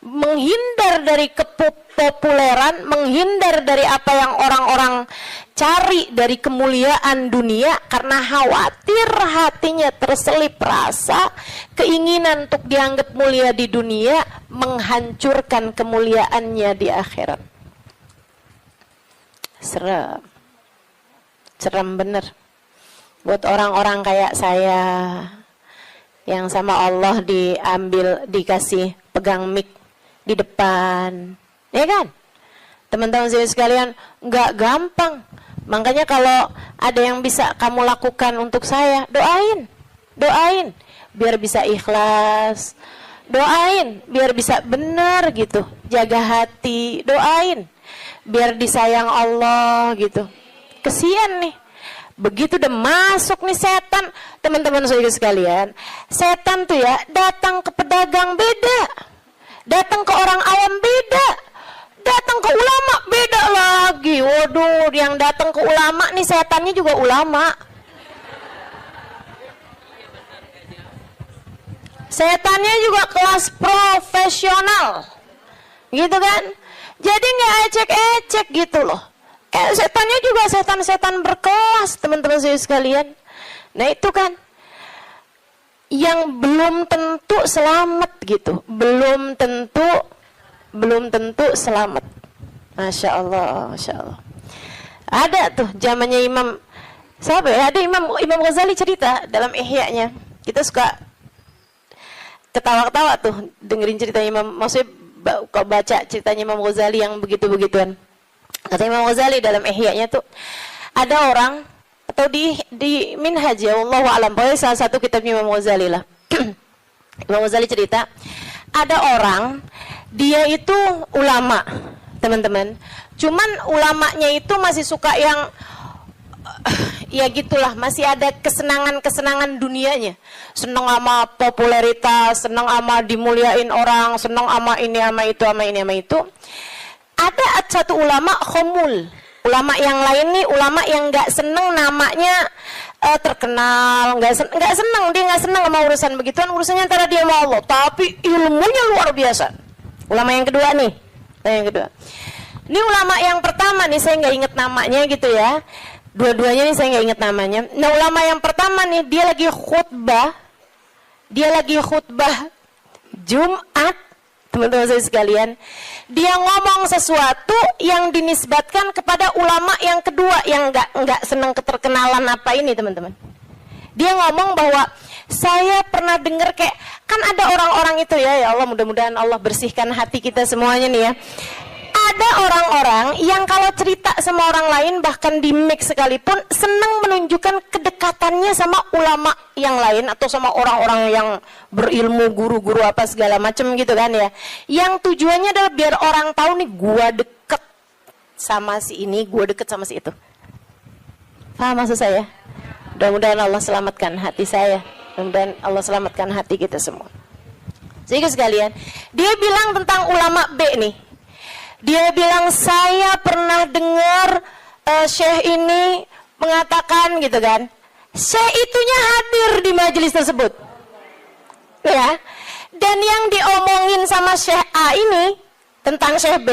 menghindar dari kepopuleran, menghindar dari apa yang orang-orang cari dari kemuliaan dunia karena khawatir hatinya terselip rasa keinginan untuk dianggap mulia di dunia menghancurkan kemuliaannya di akhirat. Serem bener buat orang-orang kayak saya yang sama Allah dikasih pegang mic di depan, ya kan? Teman-teman saya sekalian, nggak gampang. Makanya kalau ada yang bisa kamu lakukan untuk saya, doain, biar bisa ikhlas, doain, biar bisa benar gitu, jaga hati, doain, biar disayang Allah gitu. Kesian nih, begitu udah masuk nih setan, teman-teman saya sekalian, setan tuh ya datang ke pedagang beda, datang ke orang awam beda, datang ke ulama beda lagi. Waduh, yang datang ke ulama nih setannya juga ulama. Setannya juga kelas profesional, gitu kan? Jadi nggak ecek-ecek gitu loh. Setannya juga setan-setan berkelas, teman-teman saya sekalian. Nah itu kan yang belum tentu selamat gitu, belum tentu selamat. Masya Allah. Ada tuh zamannya Imam siapa ya? Ada Imam Ghazali cerita dalam Ihya-nya. Kita suka ketawa-ketawa tuh dengerin cerita Imam. Maksudnya kalau baca ceritanya Imam Ghazali yang begitu-begituan. Kata Imam Ghazali dalam Ihya-nya tuh ada orang atau di Minhaj ya, wallahu a'lam, pokoknya salah satu kitabnya Imam Ghazali lah. Imam Ghazali cerita ada orang, dia itu ulama, teman-teman. Cuman ulamanya itu masih suka yang ya gitulah, masih ada kesenangan dunianya. Senang sama popularitas, senang sama dimuliain orang, senang sama ini sama itu. Ada satu ulama khomul. Ulama yang lain nih, ulama yang nggak seneng namanya terkenal, nggak seneng, dia nggak seneng sama urusan begituan, urusannya antara dia sama Allah, tapi ilmunya luar biasa. Ulama yang kedua nih, ini ulama yang pertama nih, saya nggak inget namanya gitu ya, dua-duanya nih saya nggak inget namanya. Nah ulama yang pertama nih, dia lagi khutbah Jumat, teman-teman saya sekalian, dia ngomong sesuatu yang dinisbatkan kepada ulama yang kedua yang nggak senang keterkenalan apa ini, teman-teman. Dia ngomong bahwa saya pernah dengar kayak kan ada orang-orang itu ya Allah, mudah-mudahan Allah bersihkan hati kita semuanya nih ya. Ada orang-orang yang kalau cerita sama orang lain bahkan di mix sekalipun senang menunjukkan kedekatannya sama ulama yang lain atau sama orang-orang yang berilmu, guru-guru apa segala macam gitu kan ya. Yang tujuannya adalah biar orang tahu nih gua deket sama si ini, gua deket sama si itu. Paham maksud saya? Mudah-mudahan Allah selamatkan hati saya. Mudah-mudahan Allah selamatkan hati kita semua. Jadi sekalian, dia bilang tentang ulama B nih. Dia bilang, saya pernah dengar syekh ini mengatakan gitu kan. Syekh itunya hadir di majelis tersebut. Ya. Dan yang diomongin sama Syekh A ini tentang Syekh B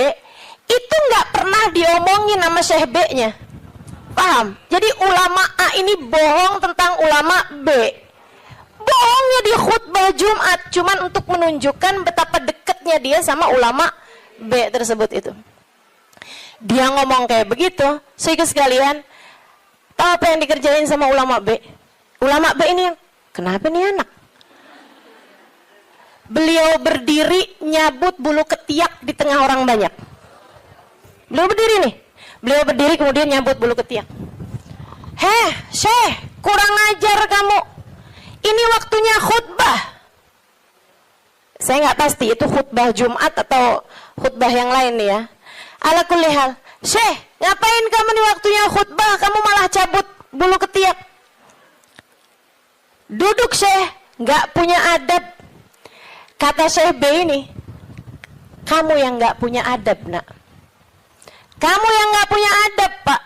itu nggak pernah diomongin sama Syekh B-nya. Paham? Jadi ulama A ini bohong tentang ulama B. Bohongnya di khutbah Jumat cuman untuk menunjukkan betapa dekatnya dia sama ulama B tersebut itu. Dia ngomong kayak begitu, sehingga sekalian, tahu apa yang dikerjain sama ulama B? Ulama B ini, kenapa nih anak? Beliau berdiri nyabut bulu ketiak di tengah orang banyak. Beliau berdiri nih. Beliau berdiri kemudian nyabut bulu ketiak. Heh, Syekh, kurang ajar kamu. Ini waktunya khutbah. Saya nggak pasti itu khutbah Jumat atau khutbah yang lain nih ya. Ala kulli hal. Syekh, ngapain kamu di waktunya khutbah? Kamu malah cabut bulu ketiak. Duduk Syekh, nggak punya adab. Kata Syekh B ini, kamu yang nggak punya adab nak. Kamu yang nggak punya adab pak.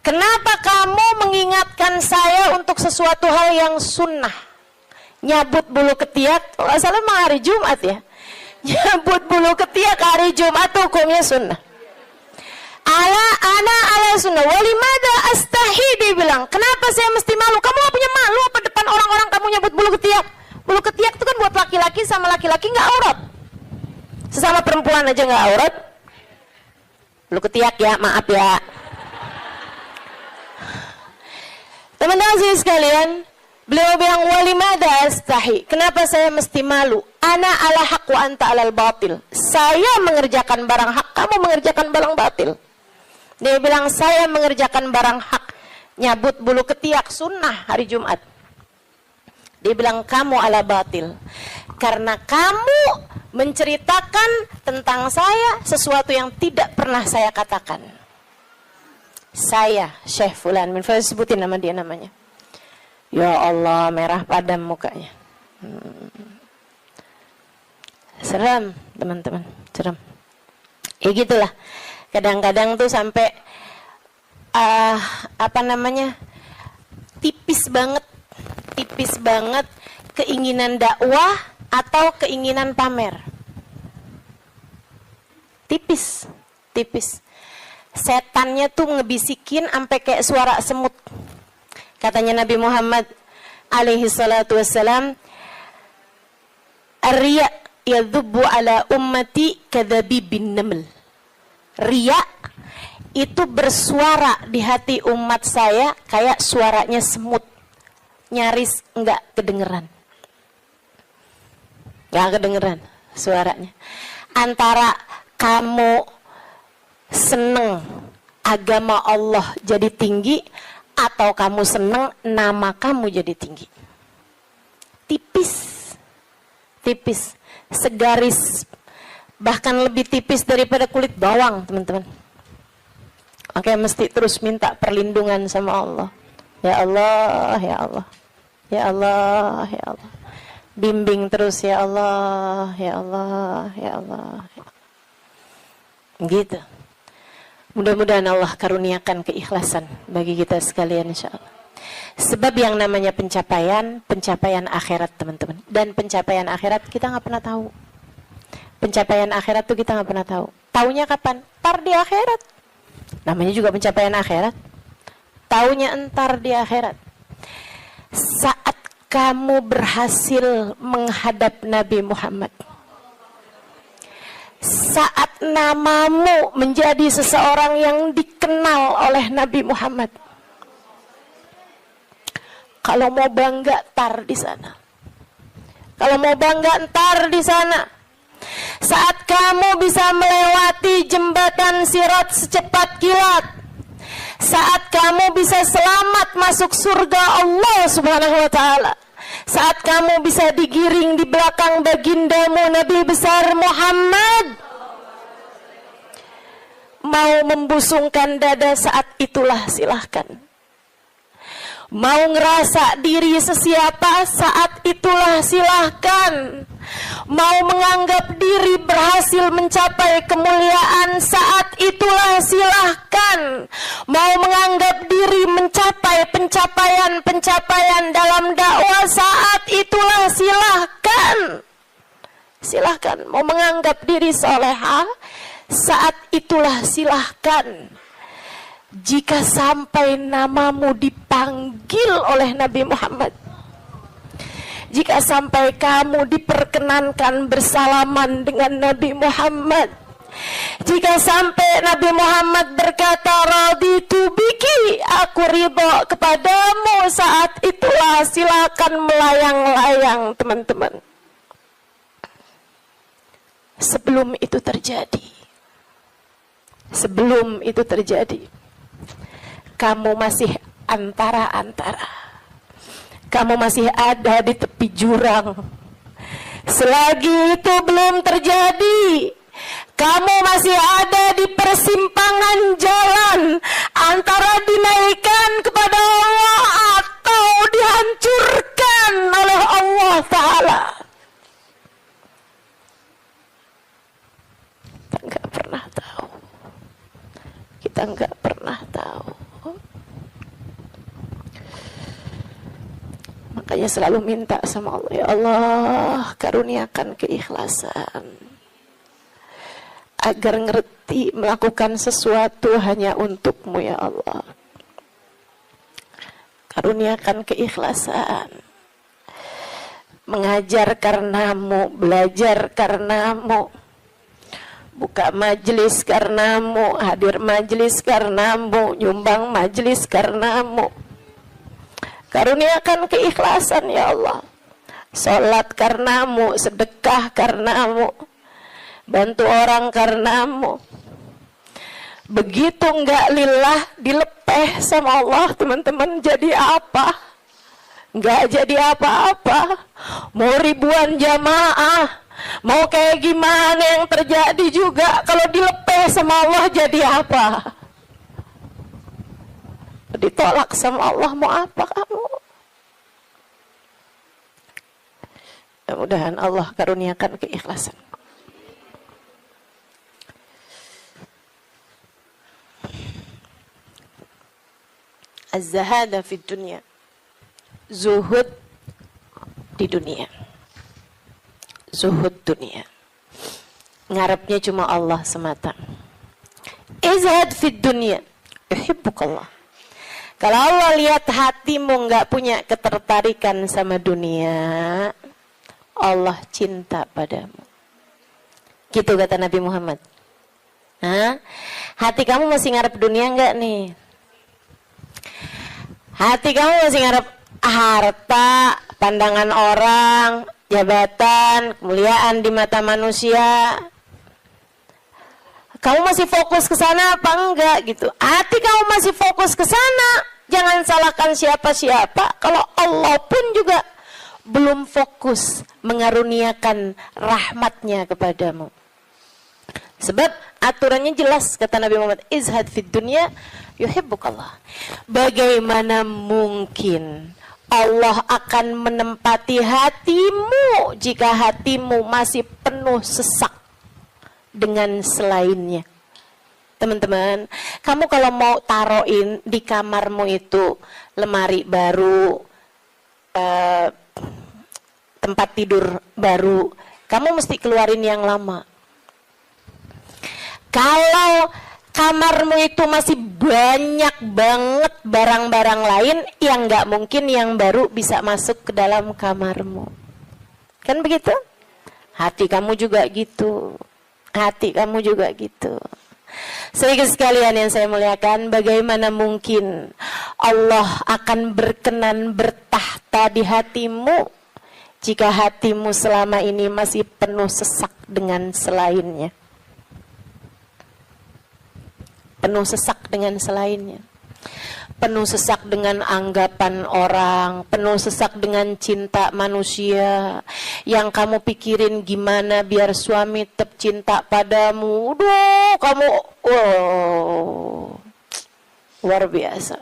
Kenapa kamu mengingatkan saya untuk sesuatu hal yang sunnah? Nyabut bulu ketiak, kalau salah mah hari Jumat ya. Nyabut bulu ketiak hari Jumat hukumnya sunnah. Ala sunnah. Walimada astahi, dia bilang. Kenapa saya mesti malu? Kamu gak punya malu apa depan orang-orang kamu nyabut bulu ketiak? Bulu ketiak itu kan buat laki-laki sama laki-laki nggak aurat. Sesama perempuan aja nggak aurat. Bulu ketiak ya, maaf ya. Teman-teman sekalian, beliau bilang walimada astahi. Kenapa saya mesti malu? Ana ala haq wa anta alal batil. Saya mengerjakan barang hak, kamu mengerjakan barang batil. Dia bilang saya mengerjakan barang hak, nyabut bulu ketiak sunnah hari Jumat. Dia bilang kamu ala batil. Karena kamu menceritakan tentang saya sesuatu yang tidak pernah saya katakan. Saya Syekh Fulan min Fulan, sebutin nama dia namanya. Ya Allah, merah padam mukanya. Seram teman-teman, seram. Ya gitulah. Kadang-kadang tuh sampai tipis banget keinginan dakwah atau keinginan pamer. Tipis. Setannya tuh ngebisikin sampai kayak suara semut. Katanya Nabi Muhammad alaihi salatu wassalam, "Ar-riya yadhubbu ala ummati kadhabibin naml." Riya itu bersuara di hati umat saya kayak suaranya semut. Nyaris enggak kedengeran. Enggak kedengeran suaranya. Antara kamu seneng agama Allah jadi tinggi atau kamu seneng nama kamu jadi tinggi. Tipis, segaris, bahkan lebih tipis daripada kulit bawang, teman-teman. Oke, mesti terus minta perlindungan sama Allah. Ya Allah, ya Allah. Ya Allah, ya Allah. Bimbing terus ya Allah, ya Allah, ya Allah. Gitu. Mudah-mudahan Allah karuniakan keikhlasan bagi kita sekalian insyaallah. Sebab yang namanya pencapaian akhirat teman-teman. Dan pencapaian akhirat kita nggak pernah tahu. Pencapaian akhirat tuh kita nggak pernah tahu. Taunya kapan? Ntar di akhirat. Namanya juga pencapaian akhirat. Taunya entar di akhirat. Saat kamu berhasil menghadap Nabi Muhammad. Saat namamu menjadi seseorang yang dikenal oleh Nabi Muhammad. Kalau mau bangga, tar di sana. Kalau mau bangga, ntar di sana. Saat kamu bisa melewati jembatan Sirat secepat kilat. Saat kamu bisa selamat masuk surga Allah Subhanahu wa ta'ala. Saat kamu bisa digiring di belakang bagindamu Nabi besar Muhammad. Mau membusungkan dada saat itulah silahkan. Mau ngerasa diri sesiapa saat itulah silahkan. Mau menganggap diri berhasil mencapai kemuliaan saat itulah silahkan. Mau menganggap diri mencapai pencapaian dalam dakwah saat itulah silahkan. silahkan. Mau menganggap diri soleha, saat itulah silahkan. Jika sampai namamu dipanggil oleh Nabi Muhammad, jika sampai kamu diperkenankan bersalaman dengan Nabi Muhammad, jika sampai Nabi Muhammad berkata raditu biki, aku ridho kepadamu, saat itulah silakan melayang-layang teman-teman. Sebelum itu terjadi, kamu masih antara-antara, kamu masih ada di tepi jurang. Selagi itu belum terjadi, kamu masih ada di persimpangan jalan antara dinaikkan kepada Allah atau dihancurkan oleh Allah Ta'ala. Kita nggak pernah tahu. Makanya selalu minta sama Allah, ya Allah, karuniakan keikhlasan agar ngerti melakukan sesuatu hanya untukmu, ya Allah. Karuniakan keikhlasan, mengajar karenamu, belajar karenamu, buka majelis karenamu, hadir majelis karenamu, nyumbang majelis karenamu. Karuniakan keikhlasan, ya Allah. Salat karenamu, sedekah karenamu, bantu orang karenamu. Begitu enggak lillah, dilepeh sama Allah, teman-teman, jadi apa? Enggak jadi apa-apa. Mau ribuan jamaah, mau kayak gimana yang terjadi juga, kalau dilepeh sama Allah jadi apa? Ditolak sama Allah, mau apa kamu? Mudah-mudahan Allah karuniakan keikhlasan. Az-zahada fid dunya, zuhud di dunia, zuhud dunia, ngarepnya cuma Allah semata. Izhad fid dunya, yuhibbukallah. Kalau Allah lihat hatimu nggak punya ketertarikan sama dunia, Allah cinta padamu. Gitu kata Nabi Muhammad. Hah? Hati kamu masih ngarep dunia nggak nih? Hati kamu masih ngarep harta, pandangan orang, jabatan, kemuliaan di mata manusia? Kamu masih fokus ke sana apa enggak gitu? Hati kamu masih fokus ke sana, jangan salahkan siapa-siapa. Kalau Allah pun juga belum fokus mengaruniakan rahmatnya kepadamu. Sebab aturannya jelas, kata Nabi Muhammad, izhad fid dunya yuhibbukallah. Bagaimana mungkin Allah akan menempati hatimu jika hatimu masih penuh sesak dengan selainnya? Teman-teman, kamu kalau mau taruhin di kamarmu itu lemari baru, tempat tidur baru, kamu mesti keluarin yang lama. Kalau kamarmu itu masih banyak banget barang-barang lain, yang nggak mungkin yang baru bisa masuk ke dalam kamarmu. Kan begitu? Hati kamu juga gitu. Hati kamu juga gitu. Saudara sekalian yang saya muliakan, bagaimana mungkin Allah akan berkenan bertahta di hatimu jika hatimu selama ini masih penuh sesak dengan selainnya? Penuh sesak dengan selainnya. Penuh sesak dengan anggapan orang, penuh sesak dengan cinta manusia. Yang kamu pikirin gimana biar suami tetap cinta padamu. Duh, kamu luar biasa.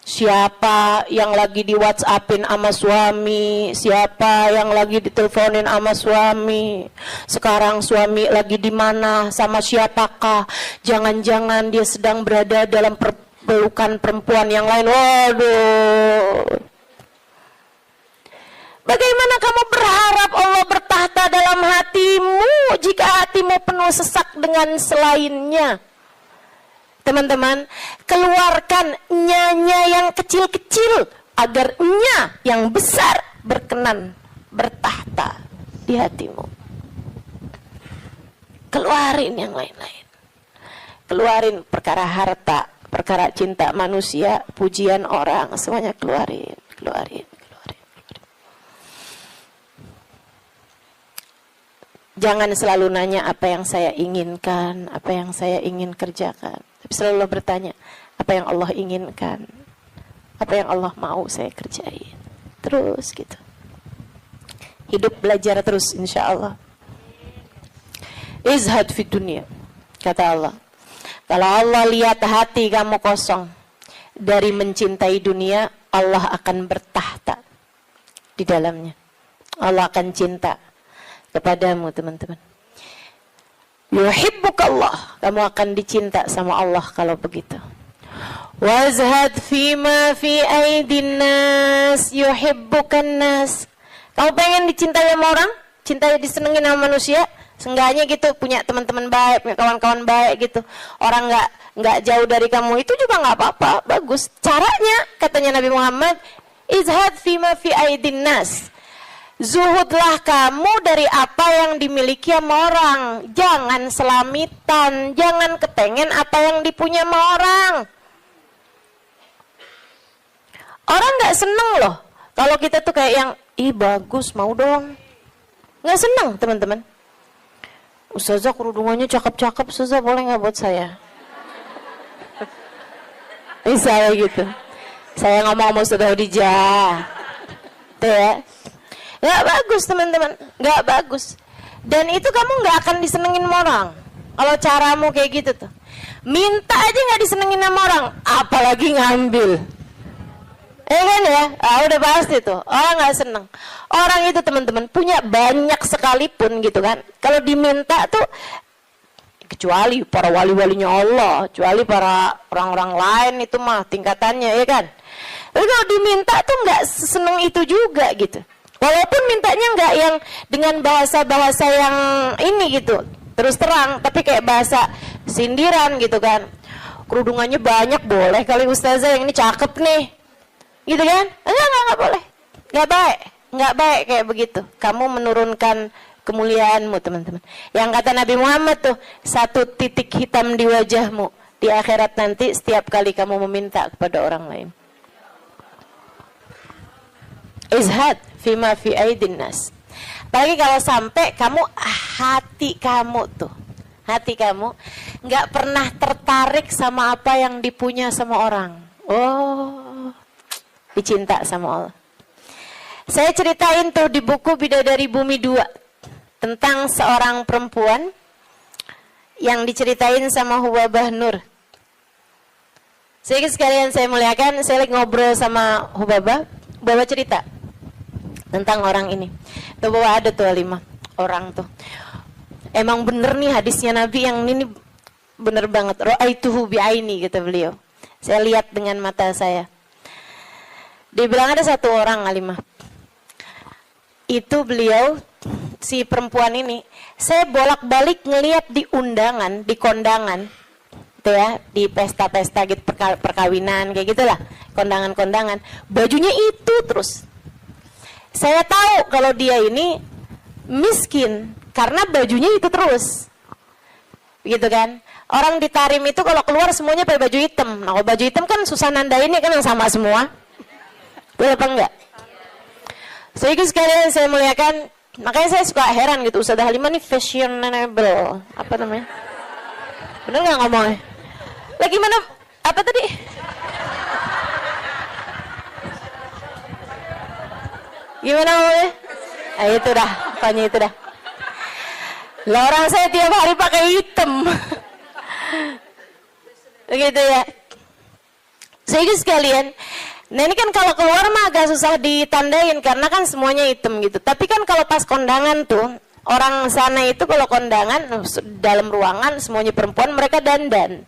Siapa yang lagi di WhatsAppin sama suami, siapa yang lagi diteleponin sama suami, sekarang suami lagi di mana, sama siapakah, jangan-jangan dia sedang berada dalam pelukan perempuan yang lain. Waduh, bagaimana kamu berharap Allah bertahta cinta dalam hatimu jika hatimu penuh sesak dengan selainnya. Teman-teman, keluarkan nya yang kecil-kecil agar nya yang besar berkenan bertahta di hatimu. Keluarin yang lain-lain. Keluarin perkara harta, perkara cinta manusia, pujian orang, semuanya keluarin. Jangan selalu nanya apa yang saya inginkan, apa yang saya ingin kerjakan. Tapi selalu bertanya, apa yang Allah inginkan, apa yang Allah mau saya kerjain. Terus gitu. Hidup belajar terus insya Allah. Izhad fi dunia, kata Allah. Kalau Allah lihat hati kamu kosong dari mencintai dunia, Allah akan bertahta di dalamnya. Allah akan cinta kepadamu, teman-teman. Yuhibbukallah, kamu akan dicinta sama Allah kalau begitu. Wazhad fima fi aidin nas yuhibbukan nas. Kamu pengen dicintai sama orang, cintai disenengin sama manusia, seenggaknya gitu punya teman-teman baik, punya kawan-kawan baik gitu. Orang nggak jauh dari kamu itu juga nggak apa-apa, bagus. Caranya katanya Nabi Muhammad, izhad fima fi aidin nas. Zuhudlah kamu dari apa yang dimiliki sama orang. Jangan selamitan, jangan kepengen apa yang dipunya sama orang. Orang nggak seneng loh kalau kita tuh kayak yang ih bagus mau dong. Nggak seneng teman-teman. Ustazah kerudungannya cakep-cakep, Ustazah boleh nggak buat saya? Misalnya gitu. Saya ngomong sama Ustazah Khadijah. Tuh ya. Gak bagus teman-teman, gak bagus. Dan itu kamu gak akan disenengin sama orang kalau caramu kayak gitu tuh. Minta aja gak disenengin sama orang, apalagi ngambil. Kan ya, udah pasti tuh, orang gak seneng. Orang itu teman-teman punya banyak sekalipun gitu kan, kalau diminta tuh, kecuali para wali-walinya Allah, kecuali para orang-orang lain itu mah tingkatannya ya kan. Tapi kalau diminta tuh gak seneng itu juga gitu. Walaupun mintanya nggak yang dengan bahasa-bahasa yang ini gitu, terus terang, tapi kayak bahasa sindiran gitu kan. Kerudungannya banyak, boleh kali Ustazah yang ini cakep nih, gitu kan? Enggak boleh, nggak baik kayak begitu. Kamu menurunkan kemuliaanmu teman-teman. Yang kata Nabi Muhammad tuh, satu titik hitam di wajahmu di akhirat nanti setiap kali kamu meminta kepada orang lain. Izhad fima fi aidin nas. Apalagi kalau sampai kamu hati kamu nggak pernah tertarik sama apa yang dipunya sama orang. Oh, dicinta sama Allah. Saya ceritain tuh di buku Bidadari Bumi 2 tentang seorang perempuan yang diceritain sama Hubabah Nur. Sekalian saya muliakan, saya lagi ngobrol sama Hubabah cerita tentang orang ini. Tuh bahwa ada tuh 5 orang tuh. Emang bener nih hadisnya Nabi yang ini bener banget. Ra'aituhu bi'aini kata beliau. Saya lihat dengan mata saya. Dia bilang ada satu orang Alimah. Itu beliau si perempuan ini, saya bolak-balik ngelihat di undangan, di kondangan. Tuh ya, di pesta-pesta gitu perkawinan kayak gitulah, kondangan-kondangan. Bajunya itu terus. Saya tahu kalau dia ini miskin karena bajunya itu terus, gitu kan? Orang di Tarim itu kalau keluar semuanya pakai baju hitam. Nah, kalau baju hitam kan susah nandainnya kan yang sama semua. Betul apa enggak? Sedikit sekalian saya muliakan, makanya saya suka heran gitu. Ustazah Halimah nih fashionable, apa namanya? Bener nggak ngomongnya? Lagi mana? Apa tadi? Gimana ngomongnya? Itu dah, pokoknya itu dah. Lah orang saya tiap hari pakai hitam. Begitu ya. Sedikit sekalian. Nah ini kan kalau keluar mah agak susah ditandain karena kan semuanya hitam gitu. Tapi kan kalau pas kondangan tuh, orang sana itu kalau kondangan dalam ruangan semuanya perempuan, mereka dandan.